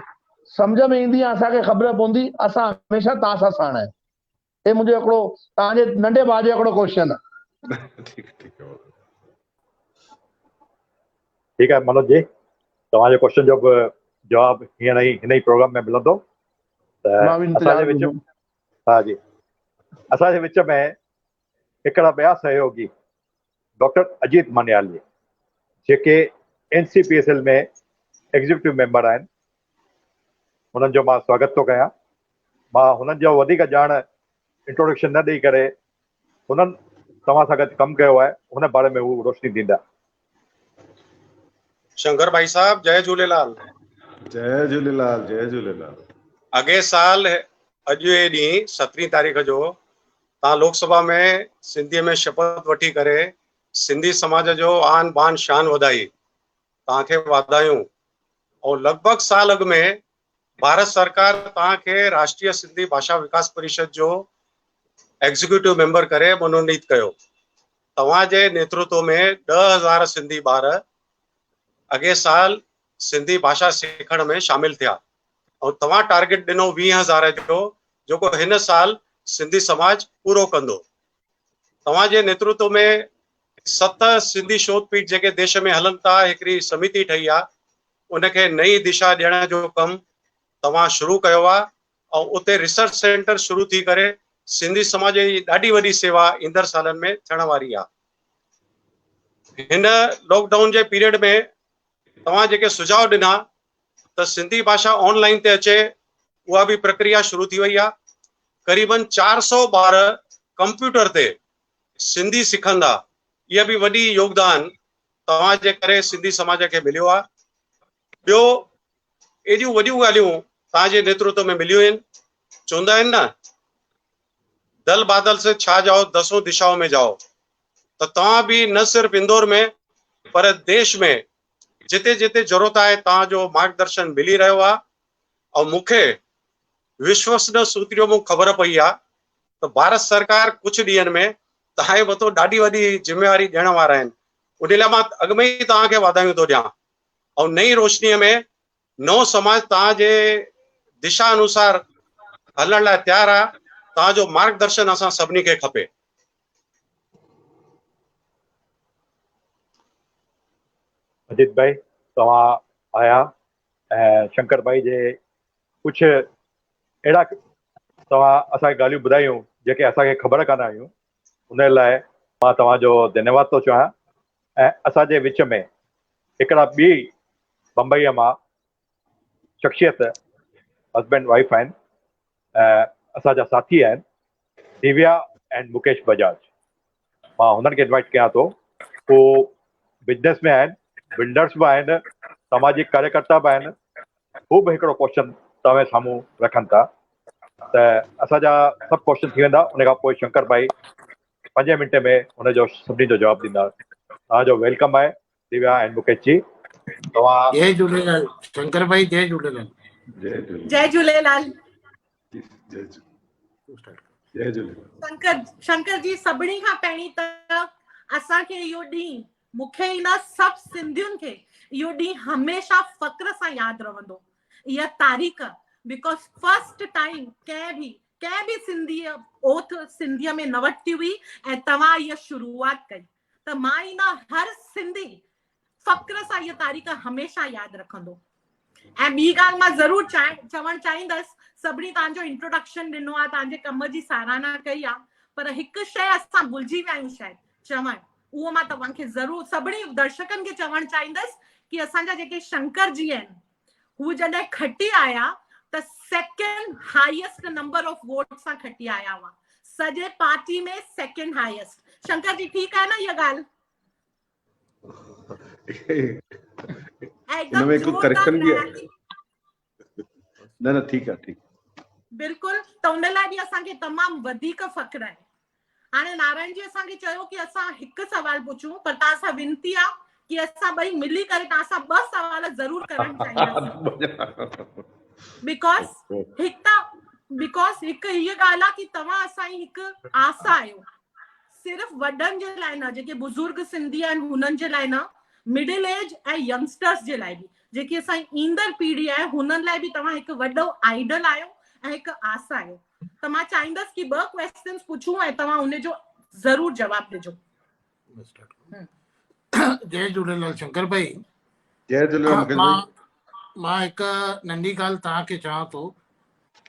सम्झ में ईंदी आहे, असांखे ख़बर पवंदी, असां हमेशह तव्हां सां साण आहियूं। हे मुंहिंजो हिकिड़ो तव्हांजे नंढे भाउ जो हिकिड़ो क्वेश्चन आहे। ठीक है मनोज जी, तव्हांजे क्वेश्चन जो जवाब हींअर ई हिन ई प्रोग्राम में मिलंदो। मां बि इंतज़ार विच कंदुमि। हाँ जी, असांजे विच में हिकिड़ा ॿिया सहयोगी डॉक्टर अजीत मानियाल जी, जेके NCPSL में एग्जीक्यूटिव मेंबर आहिनि, हुननि जो मां स्वागत थो कयां। मां हुननि जो वधीक ॼाण इंट्रोडक्शन न ॾेई करे हुननि तव्हां सां गॾु कमु कयो आहे, हुन बारे में हू रोशनी ॾींदा। शंकर भाई साहब जय झूलेलाल। जय झूलेलाल। जय झूलेलाल। अॻे साल अॼु जे ॾींहुं 17 तारीख़ जो तव्हां लोकसभा में सिंधीअ में शपथ वठी करे सिंधी समाज जो आन बान शान वधाई, तव्हांखे वाधायूं। ऐं लॻभॻि साल अॻु में भारत सरकार तव्हांखे राष्ट्रीय सिंधी भाषा विकास परिषद जो एग्जीक्यूटिव मेंबर करे मनोनीत कयो। तव्हांजे नेतृत्व में 10,000 सिंधी ॿार अॻे साल सिंधी भाषा सिखण में शामिल थिया और तव्हां टारगेट ॾिनो 20,000 जो, जेको हिन साल सिंधी समाज पूरो कंदो। तव्हांजे नेतृत्व में 7 सिंधी शोधपीठ जेके देश में हलनि था, हिकिड़ी समिति ठही आहे, उनखे नई दिशा ॾियण जो कमु तव्हां शुरू कयो आहे और उते रिसर्च सेंटर शुरू थी करे सिंधी समाज जी ॾाढी वॾी सेवा ईंदड़ सालनि में थियण वारी आहे। हिन लॉकडाउन जे पीरियड में तव्हां जेके सुझाव ॾिना त सिंधी भाषा ऑनलाइन ते अचे, उहा बि प्रक्रिया शुरू थी वई आहे। क़रीबन 400 ॿार कंप्यूटर ते सिंधी सिखंदा, इहा बि वॾी योगदान तव्हांजे करे सिंधी समाज खे मिलियो आहे। ॿियो, एॾियूं वॾियूं ॻाल्हियूं तव्हांजे नेतृत्व में मिलियूं आहिनि। चवंदा आहिनि न, दल बादल से छा जाओ, 10 दिशाओं में जाओ। त तव्हां बि न सिर्फ़ इंदौर में पर देश में जिते जिते ज़रूरत आहे तव्हांजो मार्गदर्शन मिली रहियो आहे। और मूंखे विश्वसनीय सूत्रों में ख़बर पई आहे त भारत सरकार कुछ ॾींहंनि में तव्हांजे मथां ॾाढी वॾी जिम्मेवारी ॾियण वारा आहिनि। उन लाइ मां अॻु में ई तव्हांखे वाधायूं थो ॾियां। और नई रोशनीअ में नओ समाज तव्हांजे दिशा अनुसार हलण लाइ तयारु आहे। तव्हांजो मार्गदर्शन असां सभिनी खे खपे। अजीत भाई तव्हां आया ऐं शंकर भाई जे कुझु अहिड़ा तव्हां असांखे ॻाल्हियूं ॿुधायूं जेके असांखे ख़बर कान आहियूं, उन लाइ मां तव्हांजो धन्यवाद थो चाहियां। ऐं असांजे विच में हिकिड़ा ॿी बम्बईअ मां शख़्सियत हस्बैंड वाइफ आहिनि, असांजा साथी आहिनि, दिव्या एंड मुकेश बजाज। मां हुननि खे इनवाइट कयां थो। उहो बिजनेस में आहिनि, बिल्डर्स बि आहिनि, सामाजिक कार्यकर्ता बि आहिनि। हू बि हिकिड़ो क्वेश्चन तव्हां साम्हूं रखनि था, त असांजा सभु क्वेश्चन थी वेंदा। उन खां पोइ शंकर भाई 5 मिंट में हुनजो सभिनी जो जवाबु ॾींदा। तव्हांजो वेलकम आहे दिव्या एंड मुकेश जी। तव्हां जय झूलेलाल शंकर भाई, जय झूलेलाल। जय झूलेलाल जय झूलेलाल। शंकर जी, सभिनी खां पहिरीं त असांखे इहो ॾींहुं, मूंखे ई न सभु सिंधियुनि खे इहो ॾींहुं हमेशह फ़ख्र सां यादि रहंदो, इहा तारीख़। बिकॉज फर्स्ट टाइम कंहिं बि सिंधी ओथ सिंधीअ में न वरिती हुई ऐं तव्हां इहा शुरूआत कई, त मां ई न हर सिंधी फ़ख्र सां इहा तारीख़ हमेशह यादि रखंदो। ऐं ॿी ॻाल्हि मां ज़रूरु चवणु चाहींदसि, सभिनी तव्हांजो इंट्रोडक्शन ॾिनो आहे, तव्हांजे कम जी साराहना कई आहे, पर हिकु शइ असां भुलिजी विया आहियूं शायदि चवणु, उहो मां तव्हांखे ज़रूरु सभिनी दर्शकनि खे चवणु चाहींदसि कि असांजा जेके शंकर जी आहिनि, हू जॾहिं खटी आया त second highest number of vote सां खटी आया हुआ, सॼे पार्टी में सेकेंड हाईएस्ट। शंकर जी, ठीकु आहे न इहा ॻाल्हि? इनमें कोई करेक्शन भी है? न ठीक है। बिल्कुलु, त उन लाइ बि असांखे तमामु वधीक फ़ख्र आहे। हाणे नारायण जी असांखे चयो कि असां हिकु सवाल पुछूं, पर तव्हां सां विनती आहे कि असां ॿई मिली करे तव्हां सां 2 सवाल ज़रूरु करणु चाहींदासीं। बिकॉज़ हिकु हीअ ॻाल्हि आहे कि तव्हां असांजी हिकु आसा आहियो, सिर्फ़ु वॾनि जे लाइ न, जेके बुज़ुर्ग सिंधी आहिनि हुननि जे लाइ न, मिडिल एज ऐं यंगस्टर्स जे लाइ बि, जेकी असांजी ईंदड़ पीढ़ी आहे हुननि लाइ बि तव्हां हिकु वॾो आइडल आहियो ऐं हिकु आसा आहियो। त मां चाहींदसि कि 2 क्वेश्चन्स पुछूं ऐं तव्हां उनजो ज़रूरु जवाबु ॾिजो। जय झूलेलाल शंकर भाई। जय झूलेलाल मुकेश भाई। मां हिकु नंढी ॻाल्हि तव्हांखे चवां थो,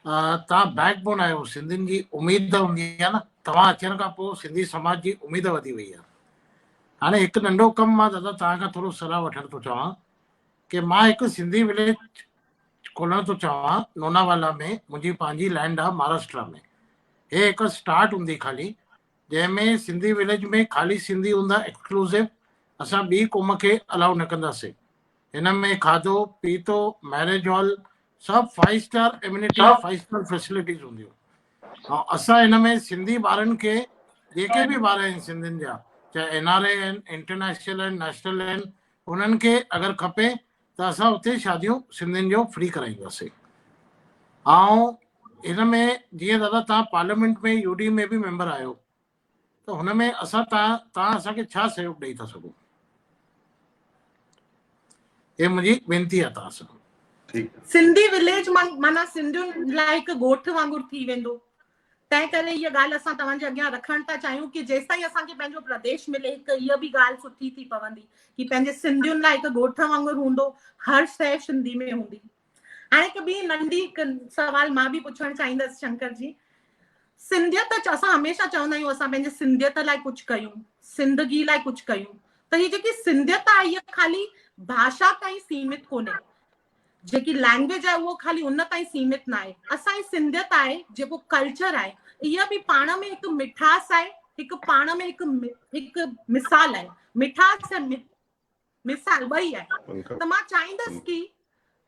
तव्हां बैकबोन आहियो, सिंधियुनि जी उमेद हूंदी आहे न, तव्हां अचण खां पोइ सिंधी समाज जी उमेद वधी वई आहे। हाणे हिकु नंढो कमु मां दादा तव्हां खां थोरो सलाह वठणु थो चाहियां कि मां हिकु सिंधी विलेज खोलणु थो चाहियां लोनावाला में। मुंहिंजी पंहिंजी लैंड आहे महाराष्ट्र में। हे हिकु स्टार्ट हूंदी ख़ाली, जंहिंमें सिंधी विलेज में ख़ाली सिंधी हूंदा एक्सक्लूसिव, असां ॿी क़ौम खे अलाउ न कंदासीं। हिन में खाधो पीतो, मैरिज हॉल, सभु 5 स्टार एम्यूनिटी, 5 स्टार फैसिलिटीज़ हूंदियूं। ऐं असां हिन में सिंधी ॿारनि खे, जेके बि ॿार आहिनि सिंधियुनि जा, चाहे NRI आहिनि, इंटरनेशनल आहिनि, नेशनल आहिनि, उन्हनि खे अगरि खपे त असां उते शादियूं सिंधियुनि जो फ्री कराईंदासीं। ऐं हिन में जीअं दादा तव्हां पार्लियामेंट में UD में बि मेंबर आहियो, त हुन में असां तव्हां असांखे छा सहयोग ॾेई था सघो? ये मुंहिंजी वेनती आहे तव्हां सां। सिंधी विलेज माना सिंधियुनि लाइ हिकु ॻोठ वांगुरु थी वेंदो, तंहिं करे इहा ॻाल्हि असां तव्हांजे अॻियां रखणु था चाहियूं कि जेसि ताईं असांखे पंहिंजो प्रदेश मिले, हिकु इहा बि ॻाल्हि सुठी थी पवंदी कि पंहिंजे सिंधियुनि लाइ हिकु ॻोठ वांगुरु हूंदो, हर शइ सिंधी में हूंदी। हाणे हिकु ॿी नंढी सवाल मां बि पुछणु चाहींदसि शंकर जी। सिंधियत, असां हमेशह चवंदा आहियूं असां पंहिंजे सिंधियत लाइ कुझु कयूं, सिंदगी लाइ कुझु कयूं, त हीअ जेकी सिंधियत आहे इहा ख़ाली भाषा ताईं सीमित कोन्हे, जेकी लैंग्वेज आहे उहो ख़ाली उन ताईं सीमित न आहे। असांजी सिंधियत आहे, जेको कल्चर आहे, इहा बि पाण में हिकु मिठास आहे, हिकु पाण में हिकु मिसाल आहे। मिठास ऐं मिसाल ॿई आहे। त मां चाहींदसि कि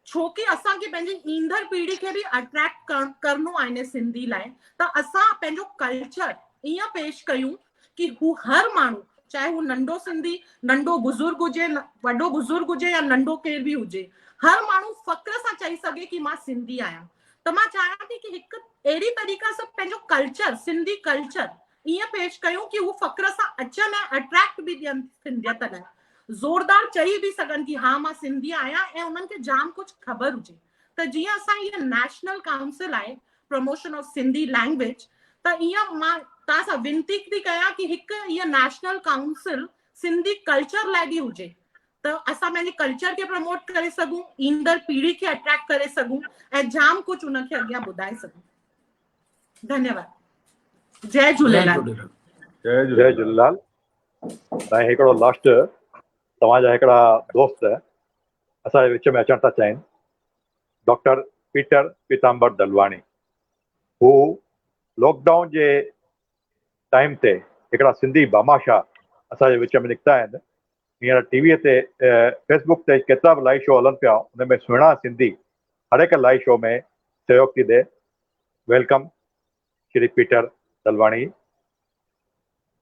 छोकी असांखे पंहिंजी ईंदड़ पीढ़ी खे बि अट्रैक्ट करणो आहे सिंधी लाइ, त असां पंहिंजो कल्चर ईअं पेश कयूं कि हू हर माण्हू, चाहे हू नंढो सिंधी, नंढो बुज़ुर्ग हुजे, वॾो बुज़ुर्ग हुजे या नंढो केर बि हुजे, हर माण्हू फ़ख्र सां चई सघे कि मां सिंधी आहियां। त मां चाहियां थी कि हिकु अहिड़ी तरीक़े सां पंहिंजो कल्चर, सिंधी कल्चर ईअं पेश कयूं कि हू फ़ख्र सां अचनि ऐं अट्रैक्ट बि ॾियनि सिंधियत लाइ, ज़ोरदार चई बि सघनि कि हा मां सिंधी आहियां ऐं उन्हनि खे जाम कुझु ख़बर हुजे। त जीअं असां इहा नेशनल काउंसिल आहे प्रमोशन ऑफ सिंधी लैंग्वेज, त ईअं मां तव्हां सां विनती थी कयां कि हिकु इहा नेशनल काउंसिल सिंधी कल्चर लाइ बि हुजे, त असां पंहिंजे कल्चर खे प्रमोट करे सघूं, ईंदड़ पीढ़ी खे अट्रैक्ट करे सघूं ऐं जाम कुझु उनखे अॻियां ॿुधाए सघूं। धन्यवाद। जय झूलेलाल। जय झूलेलाल। ऐं हिकिड़ो लास्ट तव्हांजा हिकिड़ा दोस्त असांजे विच में अचणु था चाहिनि, डॉक्टर पीटर पीताम्बर दलवाणी। हू लॉकडाउन जे टाइम ते हिकिड़ा सिंधी भामाशाह असांजे विच में निकिता आहिनि। हींअर टीवीअ ते फेसबुक ते केतिरा बि लाइव शो हलनि पिया, हुन में सुहिणा सिंधी हर हिकु लाइव शो में सहयोग थी ॾे। Welcome Shri Peter Dalwani.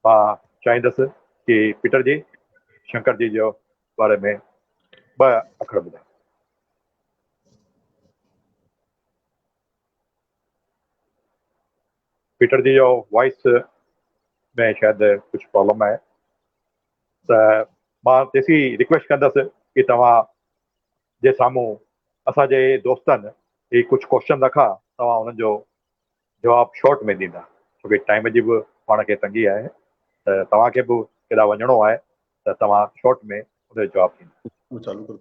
मां चाहींदुसि कि पीटर जी शंकर जी जो बारे में 2 अखर ॿुधायो। पीटर जी जो वॉइस में शायदि कुझु प्रॉब्लम आहे, त मां तेसी रिक्वेस्ट कंदुसि कि तव्हां जे साम्हूं असांजे दोस्तनि ही कुझु क्वेश्चन रखा, तव्हां हुननि जो जवाबु शॉर्ट में ॾींदा, छोकी टाइम जी बि पाण खे तंगी आहे, त तव्हांखे बि केॾा वञिणो आहे, त तव्हां शॉर्ट में हुन जो जवाबु ॾींदा। चालू कर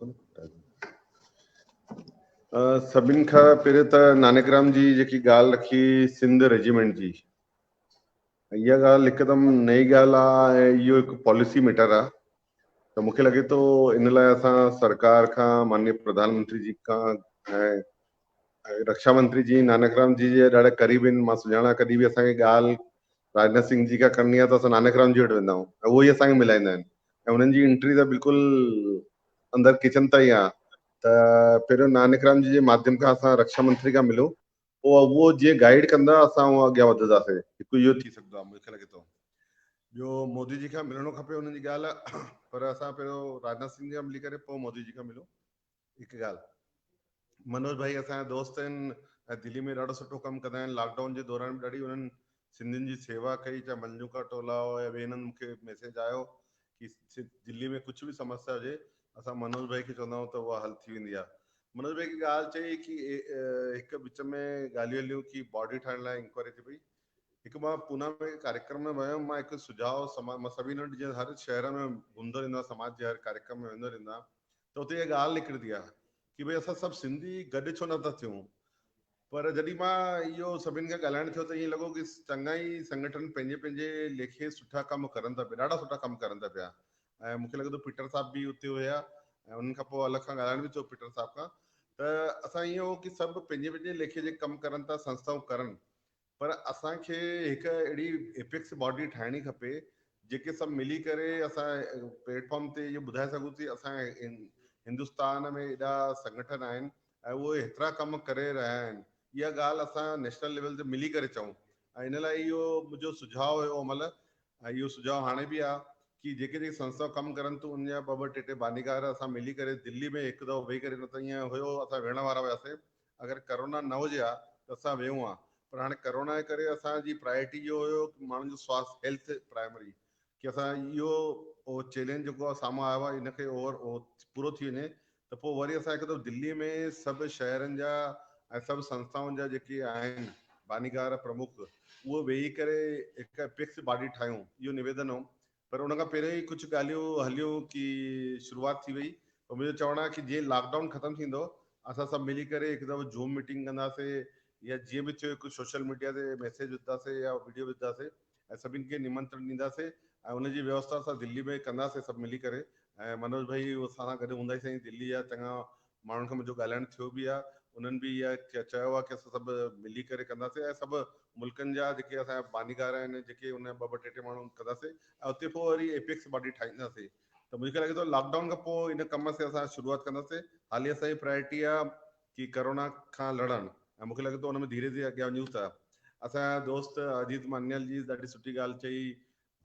सभिनि खां पहिरियों त नानकराम जी जेकी ॻाल्हि रखी सिंध रेजिमेंट जी, इहा ॻाल्हि हिकदमि नई ॻाल्हि आहे ऐं इहो हिकु पॉलिसी मैटर आहे। त मूंखे लॻे थो इन लाइ असां सरकार खां, माननीय प्रधानमंत्री जी खां ऐं रक्षा मंत्री जी नानकराम जी जे ॾाढा क़रीब आहिनि। मां सुञाणा कॾहिं बि असांखे ॻाल्हि राजनाथ सिंह जी खां करणी आहे त असां नानकराम जी वटि वेंदा आहियूं ऐं उहो ई असांखे मिलाईंदा आहिनि ऐं उन्हनि जी एंट्री त बिल्कुलु अंदरि किचन ताईं आहे। त पहिरियों नानकराम जी जे माध्यम खां असां रक्षा मंत्री खां मिलूं, पोइ उहो जीअं गाइड कंदा असां उहो अॻियां वधंदासीं। हिकु इहो थी सघंदो आहे मूंखे लॻे थो। ॿियो मोदी जी खां मिलणो खपे, हुननि जी ॻाल्हि आहे, पर असां पहिरियों राजनाथ सिंह खां मिली करे पोइ मोदी जी खां मिलूं। हिकु ॻाल्हि, मनोज भाई असांजा दोस्त आहिनि ऐं दिल्ली में ॾाढो सुठो कमु कंदा आहिनि। लॉकडाउन जे दौरान ॾाढी उन्हनि सिंधियुनि जी सेवा कई, चाहे मंजूका टोला हो या ॿिए हिननि मूंखे मैसेज आयो कि दिल्ली में कुझु बि समस्या हुजे असां मनोज भाई खे चवंदा आहियूं त उहा हल थी वेंदी आहे। मनोज भाई की ॻाल्हि चई कि हिकु विच में ॻाल्हियूं हलियूं कि बॉडी ठाहिण लाइ इंक्वायरी थी पई। हिकु मां पूना में कार्यक्रम में वियुमि, मां हिकु सुझाव मां सभिनि वटि जीअं हर शहर में घुमंदो रहंदो आहियां, समाज जे हर कार्यक्रम में वेंदो रहंदो आहियां, त हुते इहा ॻाल्हि निकिरंदी आहे कि भई असां सभु सिंधी गॾु छो नथा थियूं। पर जॾहिं मां इहो सभिनि खां ॻाल्हाइण थियो त ईअं लॻो कि चङा ई संगठन पंहिंजे पंहिंजे लेखे सुठा कम करनि था पिया, ॾाढा सुठा कम करनि था पिया। ऐं मूंखे लॻे थो पीटर साहब बि उते हुया ऐं उन्हनि खां पोइ अलॻि खां ॻाल्हाइण बि थियो पीटर साहब खां। त असां ईअं हो कि सभु पंहिंजे पंहिंजे लेखे जे कमु करनि था, संस्थाऊं करनि, पर असांखे हिकु अहिड़ी एपिक्स बॉडी ठाहिणी खपे जेके सभु मिली करे असां प्लेटफॉर्म ते इहो ॿुधाए सघूं कि असां हिंदुस्तान में एॾा संगठन आहिनि ऐं उहे हेतिरा कम करे रहिया आहिनि। इहा ॻाल्हि असां नेशनल लेवल ते मिली करे चऊं ऐं इन लाइ इहो मुंहिंजो सुझाव हुयो महिल, ऐं इहो सुझाव हाणे बि आहे कि जेके जेके संस्था कमु करनि थियूं उन जा ॿ टे बानीकार असां मिली करे दिल्ली में हिकु दफ़ो वेही करे, न त ईअं हुयो असां वेहण वारा हुआसीं, अगरि करोना न हुजे हा त असां वेहूं हा, पर हाणे करोना जे करे असांजी प्रायोरिटी इहो हुयो माण्हुनि जो स्वास्थ्य हेल्थ प्राइमरी, कि असां इहो चैलेंज जेको आहे साम्हूं आयो आहे इनखे पूरो थी वञे त पोइ वरी असां हिकु दफ़ो दिल्ली में सभु शहरनि जा ऐं सभु संस्थाउनि जा जेके आहिनि बानीकार प्रमुख, उहो वेही करे हिकु फिक्स बॉडी ठाहियूं, इहो निवेदन हो। पर उन खां पहिरियों ई कुझु ॻाल्हियूं हलियूं कि शुरूआति थी वई, त मुंहिंजो चवणु आहे कि जीअं लॉकडाउन ख़तमु थींदो असां सभु मिली करे हिकु दफ़ो ज़ूम मीटिंग कंदासीं या जीअं बि थियो हिकु सोशल मीडिया ते मैसेज विझंदासीं या वीडियो विझंदासीं ऐं सभिनि खे निमंत्रण ॾींदासीं ऐं उनजी व्यवस्था असां दिल्ली में कंदासीं सभु मिली करे। ऐं मनोज भाई असां सां गॾु हूंदा ई साईं, दिल्ली जा चङा माण्हुनि खां मुंहिंजो ॻाल्हाइण थियो बि आहे, उन्हनि बि इहा चयो आहे कि असां सभु मिली करे कंदासीं ऐं सभु मुल्कनि जा जेके असांजा बानीकार आहिनि जेके उन ॿ टे माण्हू कंदासीं ऐं उते पोइ वरी एपिक्स बॉडी ठाहींदासीं। त मूंखे लॻे थो लॉकडाउन खां पोइ इन कम से असां शुरूआति कंदासीं। हाली असांजी प्रायोरिटी आहे कि करोना खां लड़नि ऐं मूंखे लॻे थो हुन में धीरे धीरे अॻियां वञूं था। असांजा दोस्त अजीत मान्यल जी ॾाढी सुठी ॻाल्हि चई,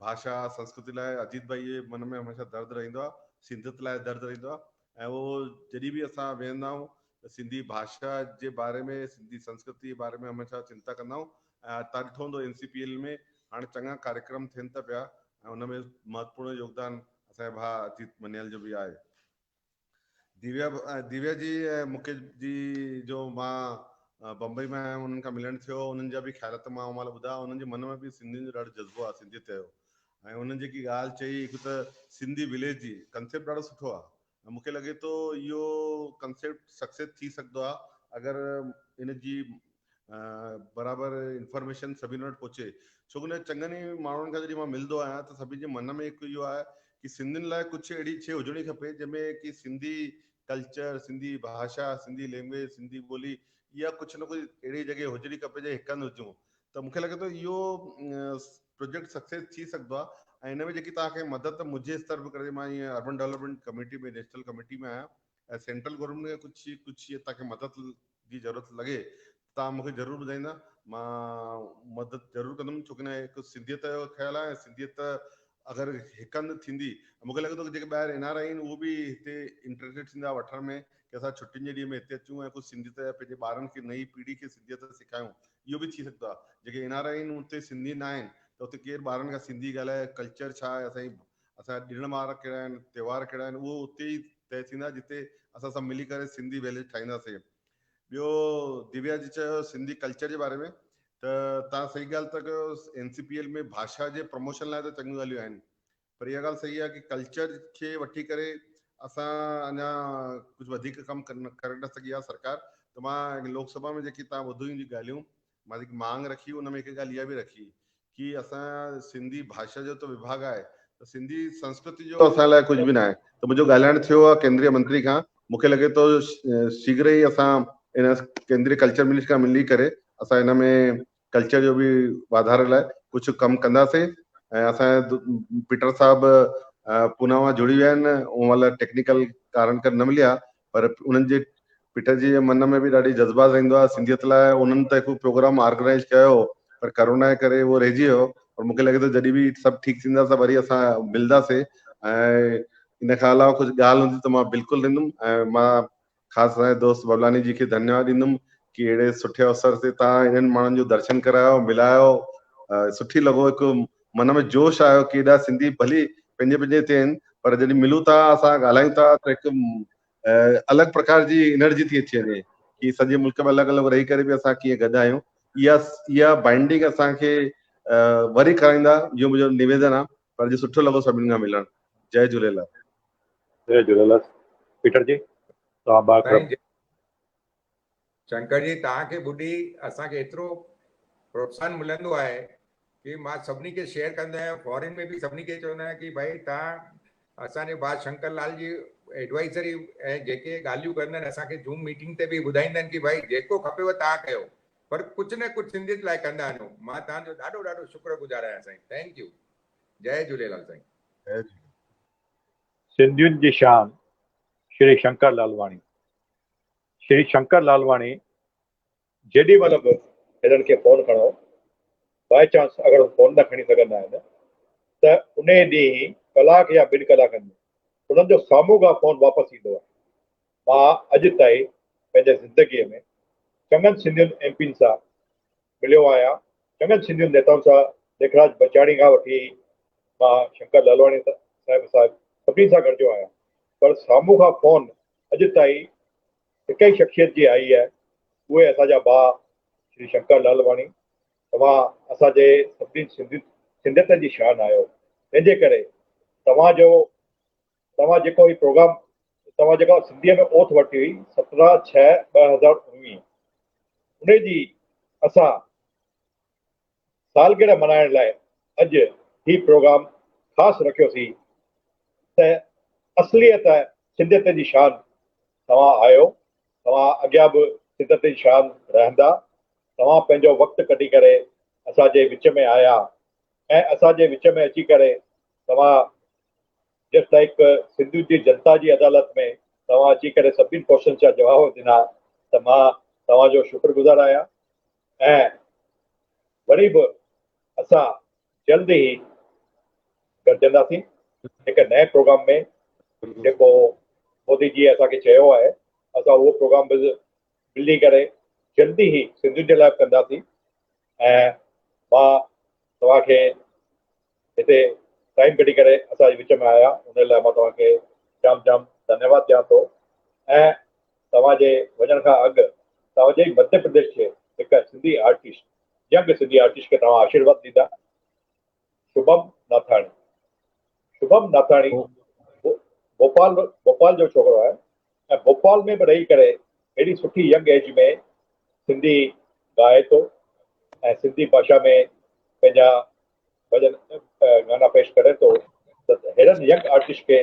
भाषा संस्कृति लाइ अजीत भाई जे मन में हमेशह दर्द रहंदो आहे, सिंधियत लाइ दर्द रहंदो आहे ऐं उहो जॾहिं बि असां वेहंदा आहियूं त सिंधी भाषा जे बारे में, सिंधी संस्कृति जे बारे में हमेशह चिंता कंदा आहियूं। ऐं तव्हां ॾिठो हूंदो NCPL में हाणे चङा कार्यक्रम थियनि था पिया ऐं हुन में महत्वपूर्ण योगदान असांजे भाउ अजीत मनियाल जो बि आहे। दिव्या जी ऐं मुकेश जी जो मां बम्बई में आहियां, उन्हनि खां मिलण थियो, उन्हनि जा बि ख़्याल मां उन महिल ॿुधा, उन्हनि जे मन में बि सिंधियुनि जो ॾाढो जज़्बो आहे सिंधियत जो। ऐं उन्हनि जेकी ॻाल्हि चई हिकु त सिंधी विलेज जी कंसेप्ट ॾाढो सुठो आहे। मूंखे लॻे थो इहो कंसेप्ट सक्सेस थी सघंदो आहे अगरि इन जी बराबरि इंफॉर्मेशन सभिनि वटि पहुचे। छो कि चङनि ई माण्हुनि खां जॾहिं मां मिलंदो आहियां त सभिनि जे मन में हिकु इहो आहे कि सिंधियुनि लाइ कुझु अहिड़ी शइ हुजणी खपे जंहिंमें कि सिंधी कल्चर, सिंधी भाषा, सिंधी लैंग्वेज, सिंधी ॿोली इहा कुझु न कुझु अहिड़ी जॻह हुजणी खपे जे हिकु हंधि हुजूं। त मूंखे लॻे थो इहो प्रोजेक्ट सक्सेस थी सघंदो आहे। ऐं हिन में जेकी तव्हांखे मदद मुंहिंजे स्तर बि करे, मां ईअं अर्बन डेवलपमेंट कमेटी में, नेशनल कमेटी में आहियां, ऐं सेंट्रल गवर्नमेंट में कुझु तव्हांखे मदद जी ज़रूरत लॻे तव्हां मूंखे ज़रूरु ॿुधाईंदा, मां मदद ज़रूरु कंदुमि। छो कि हिकु सिंधियत जो ख़्यालु आहे, सिंधियत अगरि हिकु हंधि थींदी, मूंखे लॻे थो कि जेके ॿाहिरि NRI आहिनि उहो बि हिते इंटरेस्टेड थींदा वठण में कि असां छुट्टियुनि जे ॾींहं में हिते अचूं ऐं कुझु सिंधियत पंहिंजे ॿारनि खे, नई पीढ़ी खे सिंधियत सेखारियूं। इहो बि थी सघंदो आहे। जेके NRI आहिनि उते सिंधी न आहिनि त उते केरु ॿारनि खां सिंधी ॻाल्हाए, कल्चर छा आहे, असांजा ॾिण वार कहिड़ा आहिनि, त्योहार कहिड़ा आहिनि, उहो उते ई तय थींदा जिते असां सभु मिली करे सिंधी विलेज ठाहींदासीं। ॿियो दिव्या जी चयो सिंधी कल्चर जे बारे में, त तव्हां सही ॻाल्हि था कयो। NCPL में भाषा जे प्रमोशन लाइ त चङियूं ॻाल्हियूं आहिनि, पर इहा ॻाल्हि सही आहे कि कल्चर खे वठी करे असां अञा कुझु वधीक कमु करे न सघी आहे सरकार। त मां लोकसभा में जेकी तव्हां ॿुधियूं जी ॻाल्हियूं, मां जेकी मांग रखी उन में हिकु ॻाल्हि इहा बि रखी कि असां सिंधी भाषा जो त विभाग आहे, त सिंधी संस्कृति जो असां लाइ कुझु बि न आहे। त मुंहिंजो ॻाल्हाइण थियो आहे केंद्रीय मंत्री खां, मूंखे लॻे थो शीघ्र ई असां इन केंद्रीय कल्चर मिनिस्टर खां मिली करे असां हिन में कल्चर जो बि वाधारे लाइ कुझु कमु कंदासीं। ऐं असांजे पीटर साहिबु पूना मां जुड़ी विया आहिनि, उन महिल टेक्निकल कारण कर न मिलिया, पर उन्हनि जे पीटर जी मन में बि ॾाढी जज़्बात रहंदो आहे सिंधियत लाइ। उन्हनि त हिकु प्रोग्राम ऑर्गेनाइज़ कयो पर कोरोना जे करे उहो रहिजी वियो। और मूंखे लॻे थो जॾहिं बि सभु ठीकु थींदा त वरी असां मिलंदासीं। ऐं इन खां अलावा कुझु ॻाल्हि हूंदी त मां बिल्कुलु ॾींदुमि। ऐं मां ख़ासि असांजे दोस्त बबलानी जी खे धन्यवाद ॾींदुमि कि अहिड़े सुठे अवसर ते तव्हां इन्हनि माण्हुनि जो दर्शन करायो, मिलायो, सुठी लॻो, हिकु मन में जोश आयो कि एॾा सिंधी भली पंहिंजे पंहिंजे हिते आहिनि, पर जॾहिं मिलूं था, असां ॻाल्हायूं था त हिकु अलॻि प्रकार जी एनर्जी थी अची वञे कि सॼे मुल्क में अलॻि अलॻि रही करे बि असां कीअं गॾु आहियूं। इहा बाइंडिंग असांखे वरी कराईंदा, इहो मुंहिंजो निवेदन आहे। पर अॼु सुठो लॻो सभिनि खां मिलण। जय झूलेलाल। जय झूलेलाल। पीटर जी तव्हां बाक़ी शंकर जी, तव्हांखे ॿुधी असांखे एतिरो प्रोत्साहन मिलंदो आहे कि मां सभिनी खे शेयर कंदो आहियां। फॉरेन में बि सभिनी खे चवंदो आहियां कि भाई तव्हां असांजे भाउ शंकर लाल जी एडवाइज़री ऐं जेके ॻाल्हियूं कंदा आहिनि असांखे ज़ूम मीटिंग ते बि ॿुधाईंदा आहिनि कि भाई जेको खपेव तव्हां कयो, पर कुझु न कुझु सिंधियत लाइ कंदा वञो। मां तव्हांजो ॾाढो ॾाढो शुक्रगुज़ार आहियां साईं। Thank you. जय झूलेलाल साईं। सिंधियुनि जी शान श्री शंकर लालवाणी। श्री शंकर लालवाणी जेॾी महिल बि हिननि खे फ़ोन खणो, बाए चांस अगरि फ़ोन न खणी सघंदा आहिनि त उन ॾींहुं कलाक या 2 कलाकनि में उन्हनि जो साम्हूं खां फ़ोन वापसि ईंदो आहे। मां अॼु ताईं पंहिंजे ज़िंदगीअ में चङनि सिंधियुनि MP सां मिलियो आहियां, चङनि सिंधियुनि नेताउनि सां, लेखराज बचाणी खां वठी मां शंकर लालवाणी साहिब सभिनी सां गॾिजो आहियां, पर साम्हूं खां फ़ोन अॼु ताईं हिकु ई शख़्सियत जी आई आहे, उहे असांजा भाउ श्री शंकर लालवाणी। तव्हां असांजे सभिनी सिंधियत जी शान आहियो। तंहिंजे करे तव्हां जेको ही प्रोग्राम, तव्हां जेका सिंधीअ में ओथ वरिती हुई 17/6/2019, उन जी असां सालगिरह मल्हाइण लाइ अॼु ही प्रोग्राम ख़ासि रखियोसीं त असलियत सिंधियत जी शान तव्हां आहियो। तव्हां अॻियां बि सिंधियत जी शान रहंदा। तव्हां पंहिंजो वक़्तु कढी करे असांजे विच में आया ऐं असांजे विच में अची करे तव्हां जस्ट लाइक सिंधियुनि जी जनता जी अदालत में तव्हां अची करे सभिनी क्वेश्चन जा जवाब ॾिना, त मां तव्हांजो शुक्रगुज़ार आहियां। ऐं वरी बि असां जल्द ई गॾिजंदासीं हिकु नए प्रोग्राम में, जेको मोदी जी असांखे चयो आहे। असां उहो प्रोग्राम बि मिली करे जल्दी ई सिंधियुनि जे लाइ कंदासीं। ऐं मां तव्हांखे हिते टाइम कढी करे असांजे विच में आया, उन लाइ मां तव्हांखे जाम जाम धन्यवाद ॾियां थो। ऐं तव्हांजे वञण खां अॻु तव्हांजे मध्य प्रदेश खे हिकु Sindhi artist, young Sindhi artist खे तव्हां आशीर्वाद ॾींदा? शुभम नाथाणी। शुभम नाथाणी भोपाल जो छोकिरो आहे ऐं भोपाल में बि रही करे एॾी सुठी यंग एज में सिंधी ॻाए थो ऐं सिंधी भाषा में पंहिंजा भॼन गाना पेश करे थो। त अहिड़नि यंग आर्टिस्ट खे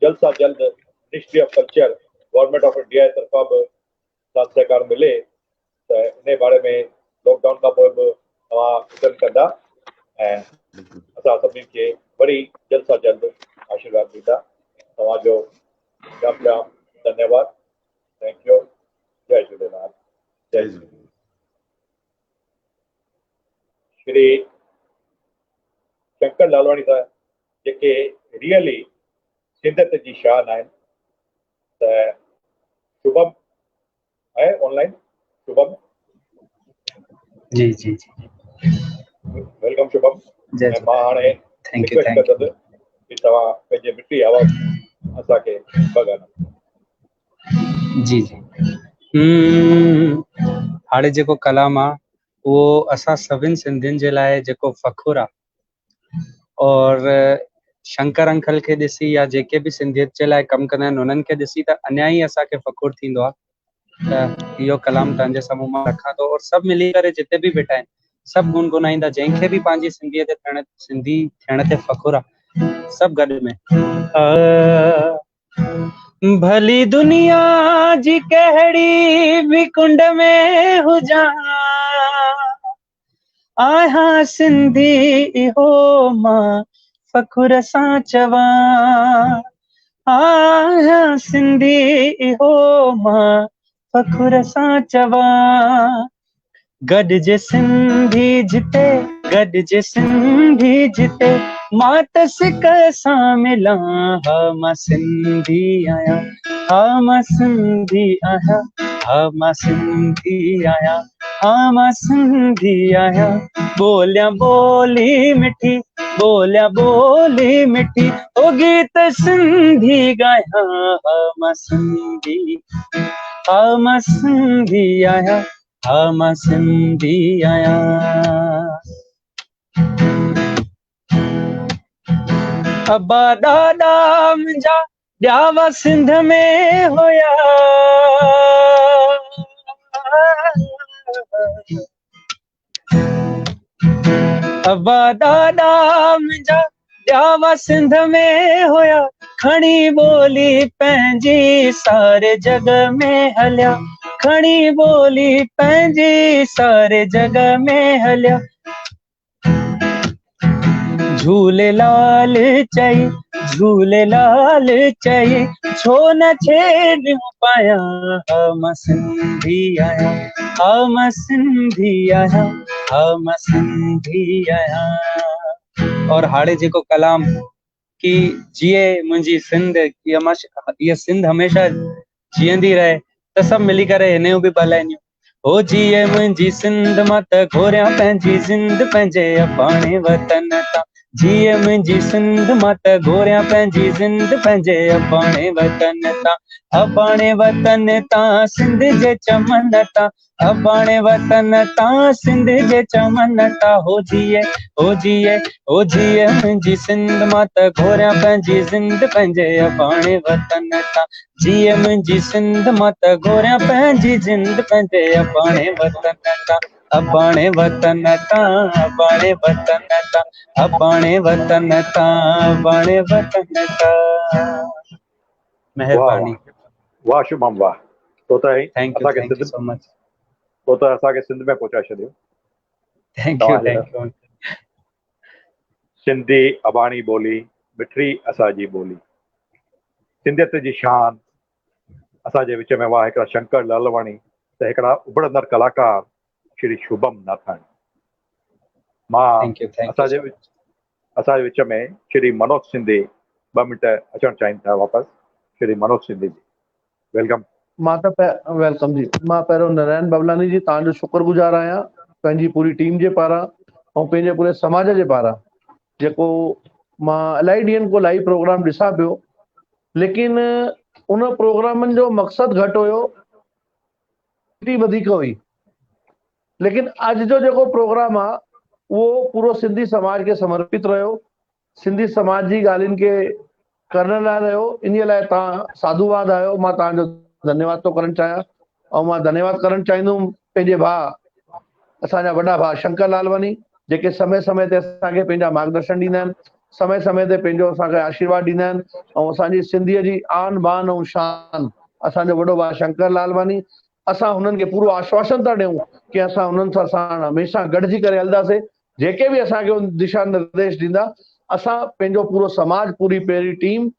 जल्द सां जल्द ministry of culture government of India जे तरफ़ां बि साथ सहकार मिले त इन बारे में लॉकडाउन खां पोइ बि तव्हां यत्न कंदा ऐं असां सभिनी खे वरी जल्द सां जल्द आशीर्वाद ॾींदा। तव्हांजो जाम जाम धन्यवाद। Thank you. जय झूलेलाल। जय झूलेलाल। श्री शंकर लालवाणी साहब जेके रियली सिंधियत जी शान आहिनि। त शुभम आहे ऑनलाइन? शुभम जी जी जी वेलकम शुभम। जय ऐं मां हाणे थैंक यू रिक्वेस्ट कंदुसि कि तव्हां पंहिंजे मिठी आवाज़ असांखे ॿ गाना। जी जी हाणे जेको कलाम आहे उहो असां सभिनि सिंधियुनि जे लाइ जेको फ़ख़ुरु आहे और शंकर अंकल खे ॾिसी या जेके बि सिंधियत जे लाइ कमु कंदा आहिनि उन्हनि खे ॾिसी त अञा ई असांखे फ़ख़ुरु थींदो आहे। त इहो कलाम तव्हांजे साम्हूं मां रखां थो और सभु मिली करे जिते बि वेठा आहिनि सभु गुनगुनाईंदा, जंहिंखे बि पंहिंजी सिंधी थियण ते फ़ख़ुरु आहे सभु गॾु में। भली दुनिया जी कहिड़ी बि कुंड में हुजां आहियां सिंधी इहो मां फ़ख़ुर सां चवां। आहियां सिंधी इहो मां फ़ख़ुर सां चवां। गॾिजे सिंधी जिते, गॾिजे सिंधी जिते मां त सिक सां मिलां। हा मां सिंधी आहियां, हा मां सिंधी आहियां, हा मां सिंधी आहियां, हा मां सिंधी आहियां। ॿोलियां ॿोली मिठी, ॿोलियां ॿोली मिठी ओ गीत सिंधी ॻायां। हा मां सिंधी, हा मां सिंधी आहियां, हा मां सिंधी आहियां। अबा ॾाॾा मुंहिंजा ॼावा सिंध में हुया। अबा ॾाॾा मुंहिंजा ॼावा सिंध में हुया। खणी ॿोली पंहिंजी सारे जग में हलिया, खणी ॿोली पंहिंजी सारे जग में हलिया। झूलेलाल चई, झूलेलाल चई छो न छेड़ियूं पायां। हा मां सिंधी आहियां, हा मां सिंधी आहियां, हा मां सिंधी आहियां। और हाणे जेको कलाम कि जिए मुंहिंजी सिंध, इहा सिंध हमेशह जीअंदी रहे त सभु मिली करे हिन जूं बि ॻाल्हायूं। हो जिए मुंहिंजी सिंध मां त घोरियां पंहिंजी ज़िंद पंहिंजे अबाणे वतन तां। जिए मुंहिंजी सिंध मां त घोरियां पंहिंजी ज़िंद पंहिंजे अबाणे वतन तां। अबाणे वतन तां सिंध जे चमन तां, अबाणे वतन तां सिंध जे चमन तां। हो जिए, हो जिए, हो जिए मुंहिंजी सिंध मां त घोरियां पंहिंजी ज़िंद पंहिंजे अबाणे वतन तां। जिए मुंहिंजी सिंध मां त घोरियां पंहिंजी ज़िंद पंहिंजे अबाणे वतन तां। अबाणे वतन तां, अबाणे वतन तां, अबाणे वतन तां, अबाणे वतन तां। महिरबानी। वाह शुभम वाह। तो त थैंक यू सो मच। तो त असांखे सिंध में पहुचाए छॾियो। Thank U. सिंधी अबाणी ॿोली मिठड़ी असांजी ॿोली, सिंधियत जी शान असांजे विच में हुआ हिकिड़ा शंकर लालवाणी त हिकिड़ा उभरंदड़ कलाकार श्री शुभम नाथाणी। मां असांजे विच में श्री मनोज सिंधी 2 मिंट अचणु चाहिनि था वापसि। श्री मनोज सिंधी जी वेलकम। मां त वेलकम जी। मां पहिरियों नारायण बाबलानी जी तव्हांजो शुक्रगुज़ार आहियां पंहिंजी पूरी टीम जे पारां ऐं पंहिंजे पूरे समाज जे पारां। जेको मां इलाही ॾींहंनि खां लाइव प्रोग्राम ॾिसां पियो, लेकिन उन प्रोग्रामनि जो मक़सदु घटि हुयो क्वांटिटी वधीक हुई, लेकिन अॼु जो जेको प्रोग्राम आहे उहो पूरो सिंधी समाज खे समर्पित रहियो, सिंधी समाज जी ॻाल्हियुनि खे करण लाइ रहियो। इन लाइ तव्हां साधुवाद आहियो, मां तव्हांजो धन्यवाद थो करणु चाहियां। ऐं मां धन्यवाद करणु चाहींदुमि पंहिंजे भाउ, असांजा वॾा भाउ शंकर लालवानी, जेके समय समय ते असांखे पंहिंजा मार्गदर्शन ॾींदा आहिनि, समय समय ते पंहिंजो असांखे आशीर्वाद ॾींदा आहिनि। ऐं असांजी सिंधीअ जी आन बान ऐं शान असांजो वॾो भाउ शंकर लालवानी। असां हुननि खे पूरो आश्वासन था ॾियूं कि असां हुननि सां साण हमेशह गॾिजी करे हलंदासीं। जेके बि असांखे दिशा निर्देश ॾींदा, असां पंहिंजो पूरो समाज, पूरी पहिरीं टीम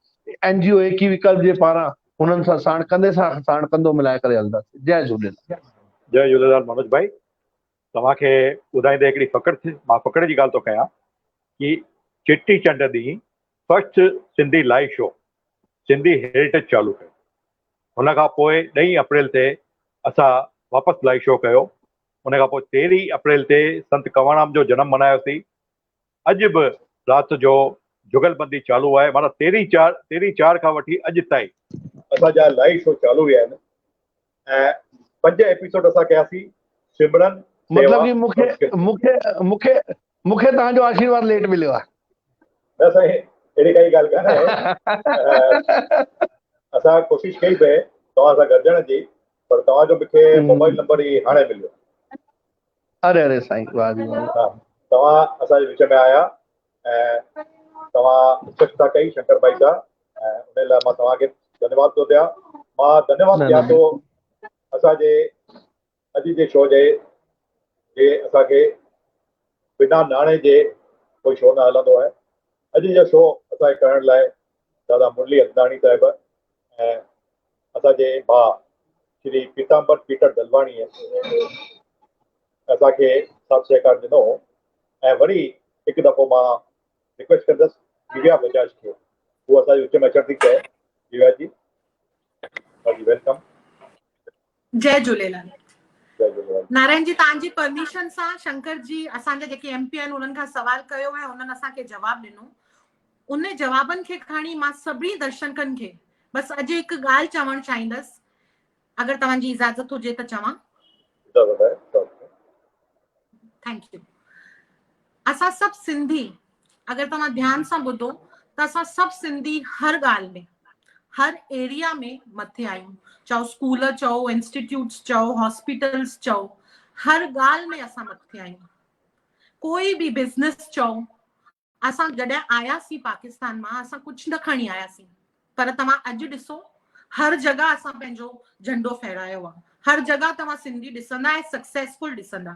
NGO एकी विकल्प जे पारां हुननि सां साण कंधे सां साण कंधो मिलाए करे हलंदासीं। जय झूलेलाल। जय झूलेलाल मनोज भाई। तव्हांखे ॿुधाईंदे हिकिड़ी मां फ़ख़्र जी ॻाल्हि थो कयां कि चेटी चंड ॾींहुं first Sindhi live show Sindhi heritage चालू कयो। हुन खां पोइ 2 अप्रैल ते असां वापसि लाइव शो कयो। उन खां पोइ 13 अप्रैल ते संत कंवरराम जो जनम मल्हायोसीं। अॼु बि राति जो जुगलबंदी चालू आहे, माना 13/4 खां वठी अॼु ताईं असांजा लाइव शो चालू विया आहिनि ऐं 5 एपिसोड असां कयासीं। सिमरन मतलब कि मूंखे तव्हांजो आशीर्वाद लेट मिलियो आहे। न साईं, अहिड़ी काई ॻाल्हि कान आहे। असां कोशिशि कई पिए तव्हां सां गॾिजण जी, पर तव्हांजो मूंखे मोबाइल नंबर ई हाणे मिलियो। अरे अरे साईं, वाह जी वाह। हा, तव्हां असांजे विच में आया ऐं तव्हां शिफ़्ट था कई शंकर भाई सां, ऐं उन लाइ मां तव्हांखे धन्यवाद थो ॾियां। मां धन्यवाद ॾियां थो असांजे अॼु जे शो जे असांखे बिना नाणे जे कोई शो न हलंदो आहे। अॼु जो शो असांखे करण लाइ दादा मुरली अदनाणी साहिब ऐं असांजे भाउ श्री पीताम्बर पीटर दलवाणीअ असांखे साथ सहकार ॾिनो। ऐं वरी हिकु दफ़ो मां रिक्वेस्ट कंदुसि दिव्या बजाज खे, उहो असांजे विच में अचण थी चाहे। दिव्या जी, वेलकम। जय झूलेलाल। जय झूलेलाल। नारायण जी, तव्हांजी परमिशन सां शंकर जी असांजा जेके MP आहिनि उन्हनि खां सवाल कयो ऐं उन्हनि असांखे जवाबु ॾिनो। उन जवाबनि खे खणी मां सभिनी दर्शकनि खे बसि अॼु हिकु ॻाल्हि चवणु चाहींदसि, अगरि तव्हांजी इजाज़त हुजे त चवां। Thank U. असां सभु सिंधी, अगरि तव्हां ध्यान सां ॿुधो त असां सभु सिंधी हर ॻाल्हि में, हर एरिया में मथे आहियूं। चाहे स्कूल चओ, इंस्टीट्यूट्स चओ, हॉस्पिटल्स चओ, हर ॻाल्हि में असां मथे आहियूं। कोई बि बिज़नेस चओ, असां जॾहिं आयासीं पाकिस्तान मां असां कुझु न खणी आयासीं, पर तव्हां अॼु ॾिसो हर जगह असां पंहिंजो झंडो फहरायो आहे। हर जगह तव्हां सिंधी ॾिसंदा ऐं सक्सेसफुल ॾिसंदा।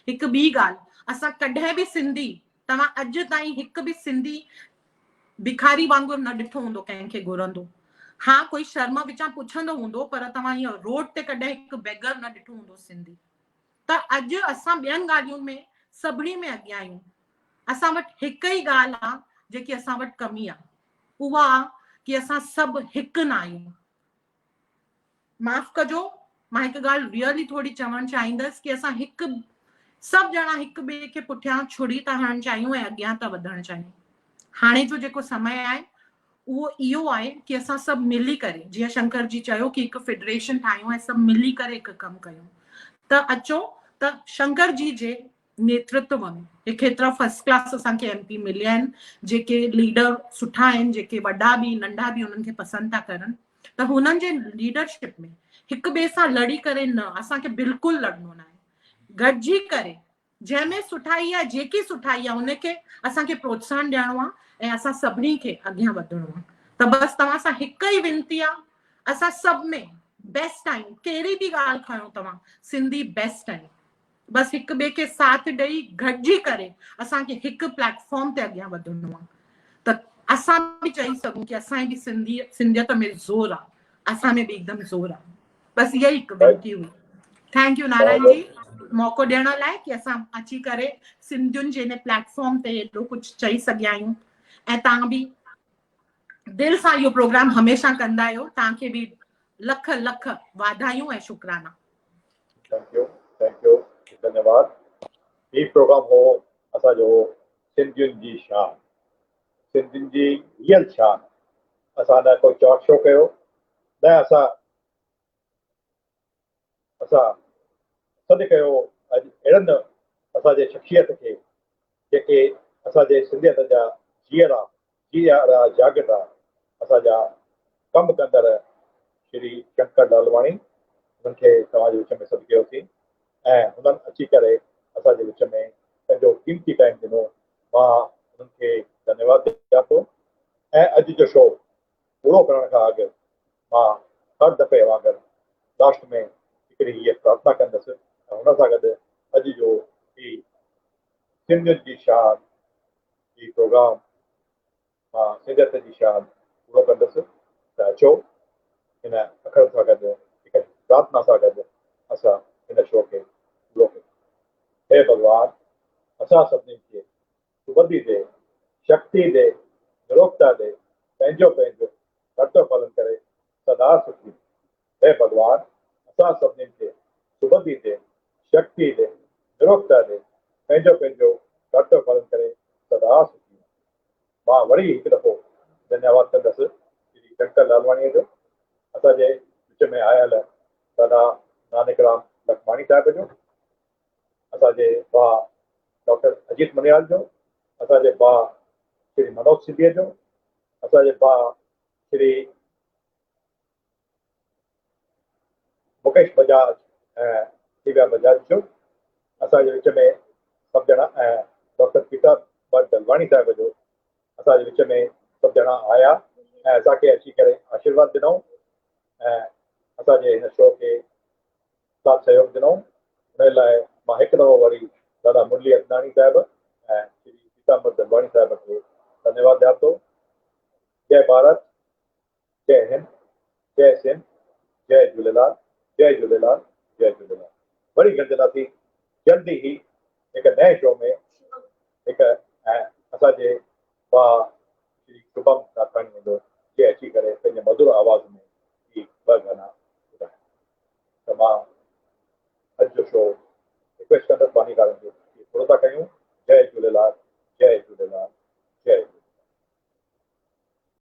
हिकु ॿी ॻाल्हि, असां कॾहिं बि सिंधी, तव्हां अॼु ताईं हिकु बि सिंधी भिखारी वांगुरु न ॾिठो हूंदो कंहिंखे घुरंदो। हाँ, कोई शर्म विचां पुछंदो हूंदो, पर तव्हां हीअं रोड ते कॾहिं हिकु बेगर न ॾिठो हूंदो सिंधी। त अॼु असां ॿियनि ॻाल्हियुनि में सभिनी में अॻियां आहियूं। असां वटि हिकु ई ॻाल्हि आहे जेकी असां वटि कमी आहे, उहा आहे कि असां सभु हिकु न आहियूं। माफ़ कजो, मां हिकु ॻाल्हि रियली थोरी चवणु चाहींदसि कि असां सभु ॼणा हिकु ॿिए खे पुठियां छुरी था हणणु चाहियूं ऐं अॻियां था वधणु चाहियूं। हाणे जो जेको समय आहे उहो इहो आहे कि असां सभु मिली करे, जीअं शंकर जी चयो कि हिकु फेडरेशन ठाहियूं ऐं सभु मिली करे हिकु कमु कयूं। त अचो त शंकर जी जे नेतृत्व में हिकु हेतिरा फर्स्ट क्लास असांखे MP मिलिया आहिनि, जेके लीडर सुठा आहिनि, जेके वॾा बि नंढा बि उन्हनि खे पसंदि था करनि। त हुननि जे लीडरशिप में हिकु ॿिए सां लड़ी करे न, असांखे बिल्कुलु लड़नो न आहे। गॾिजी करे जंहिंमें सुठाई आहे, जेकी सुठाई आहे उनखे असांखे प्रोत्साहन ॾियणो आहे ऐं असां सभिनी खे अॻियां वधणो आहे। त बसि तव्हां सां हिकु ई विनती आहे, असां सभु में बेस्ट आहियूं। कहिड़ी बि ॻाल्हि खयो तव्हां, सिंधी बेस्ट आहियूं। बसि हिकु ॿिए खे साथ ॾेई गॾिजी करे असांखे हिकु प्लेटफॉर्म ते अॻियां वधणो आहे। त असां बि चई सघूं कि असांजी बि सिंधियत में ज़ोर आहे, असां में बि हिकदमि ज़ोर आहे। बसि इहा ई हिकु विनती हुई। थैंक यू नारायण जी, मौक़ो ॾियण लाइ कि असां अची करे सिंधियुनि जे हिन प्लेटफॉर्म ते एॾो कुझु चई सघिया आहियूं। ऐं तव्हां बि दिलि सां इहो प्रोग्राम हमेशह कंदा आहियो। तव्हांखे बि लख लख वाधायूं ऐं शुक्राना। थैंक यू, धन्यवाद। ही प्रोग्राम हो असांजो सिंधियुनि जी शान, सिंधियुनि जी रियल शान। असां न कोई चॉट शो कयो, न असां सॾु कयो अॼु अहिड़नि असांजे शख़्सियत खे जेके असांजे सिंधियत जा जीअरा जागरा असांजा कमु कंदड़ श्री शंकर लालवाणी हुननि खे तव्हांजे विच में सॾु कयोसीं ऐं हुननि अची करे असांजे विच में पंहिंजो कीमती टाइम ॾिनो। मां हुननि खे धन्यवाद ॾियां थो ऐं अॼु जो शो पूरो करण खां अॻु मां हर दफ़े वांगुरु लास्ट में हिकिड़ी हीअ प्रार्थना कंदुसि ऐं हुन सां गॾु अॼु जो ही सिंधियुनि जी शान ही प्रोग्राम मां सिंधियत जी शान पूरो कंदुसि त अचो हिन अखर सां गॾु हिकु प्रार्थना सां गॾु असां हिन शो खे पूरो कयूं। हे भॻवान, असां सभिनी खे सुबुधी ॾे, शक्ति ॾे, निरोगता ॾे, पंहिंजो कर्तव्य पालन करे सदा सुखी। हे भॻवान, असां सभिनी खे सुबुधी ॾे, शक्ति ॾे, निरोगता ॾे, पंहिंजो कर्तव्य पालन करे सदा सुखी। मां वरी हिकु दफ़ो धन्यवाद कंदुसि श्री शंकर लालवाणीअ जो, असांजे विच में आयल दादा नानकराम लखमाणी साहिब जो, असांजे भाउ डॉक्टर अजीत मनियाल जो, असांजे भाउ श्री मनोज सिंधीअ जो, असांजे भाउ श्री मुकेश बजाज ऐं दिव्या बजाज जो, असांजे विच में सभु ॼणा ऐं डॉक्टर पीटर दलवाणी साहिब जो असांजे विच में सभु ॼणा आया ऐं असांखे अची करे आशीर्वाद ॾिनऊं ऐं असांजे हिन शो खे साथ सहयोग ॾिनऊं। हुन लाइ मां हिकु दफ़ो वरी दादा मुरली अदनानी साहिब ऐं श्री पीताम्बर दलवाणी साहिब खे धन्यवाद ॾियां थो। जय भारत, जय हिंद, जय सिंध, जय झूलेलाल, जय झूलेलाल, जय झूलेलाल। वरी गॾिजंदासीं जल्दी ई हिकु नए शो में हिकु ऐं असांजे भाउ श्री शुभम नाथाणी ईंदो जे अची करे पंहिंजे मधुर आवाज़ में ही ॿ गाना ॿुधाइनि। त मां अॼु जो शो रिक्वेस्ट कंदुसि बानीकारनि खे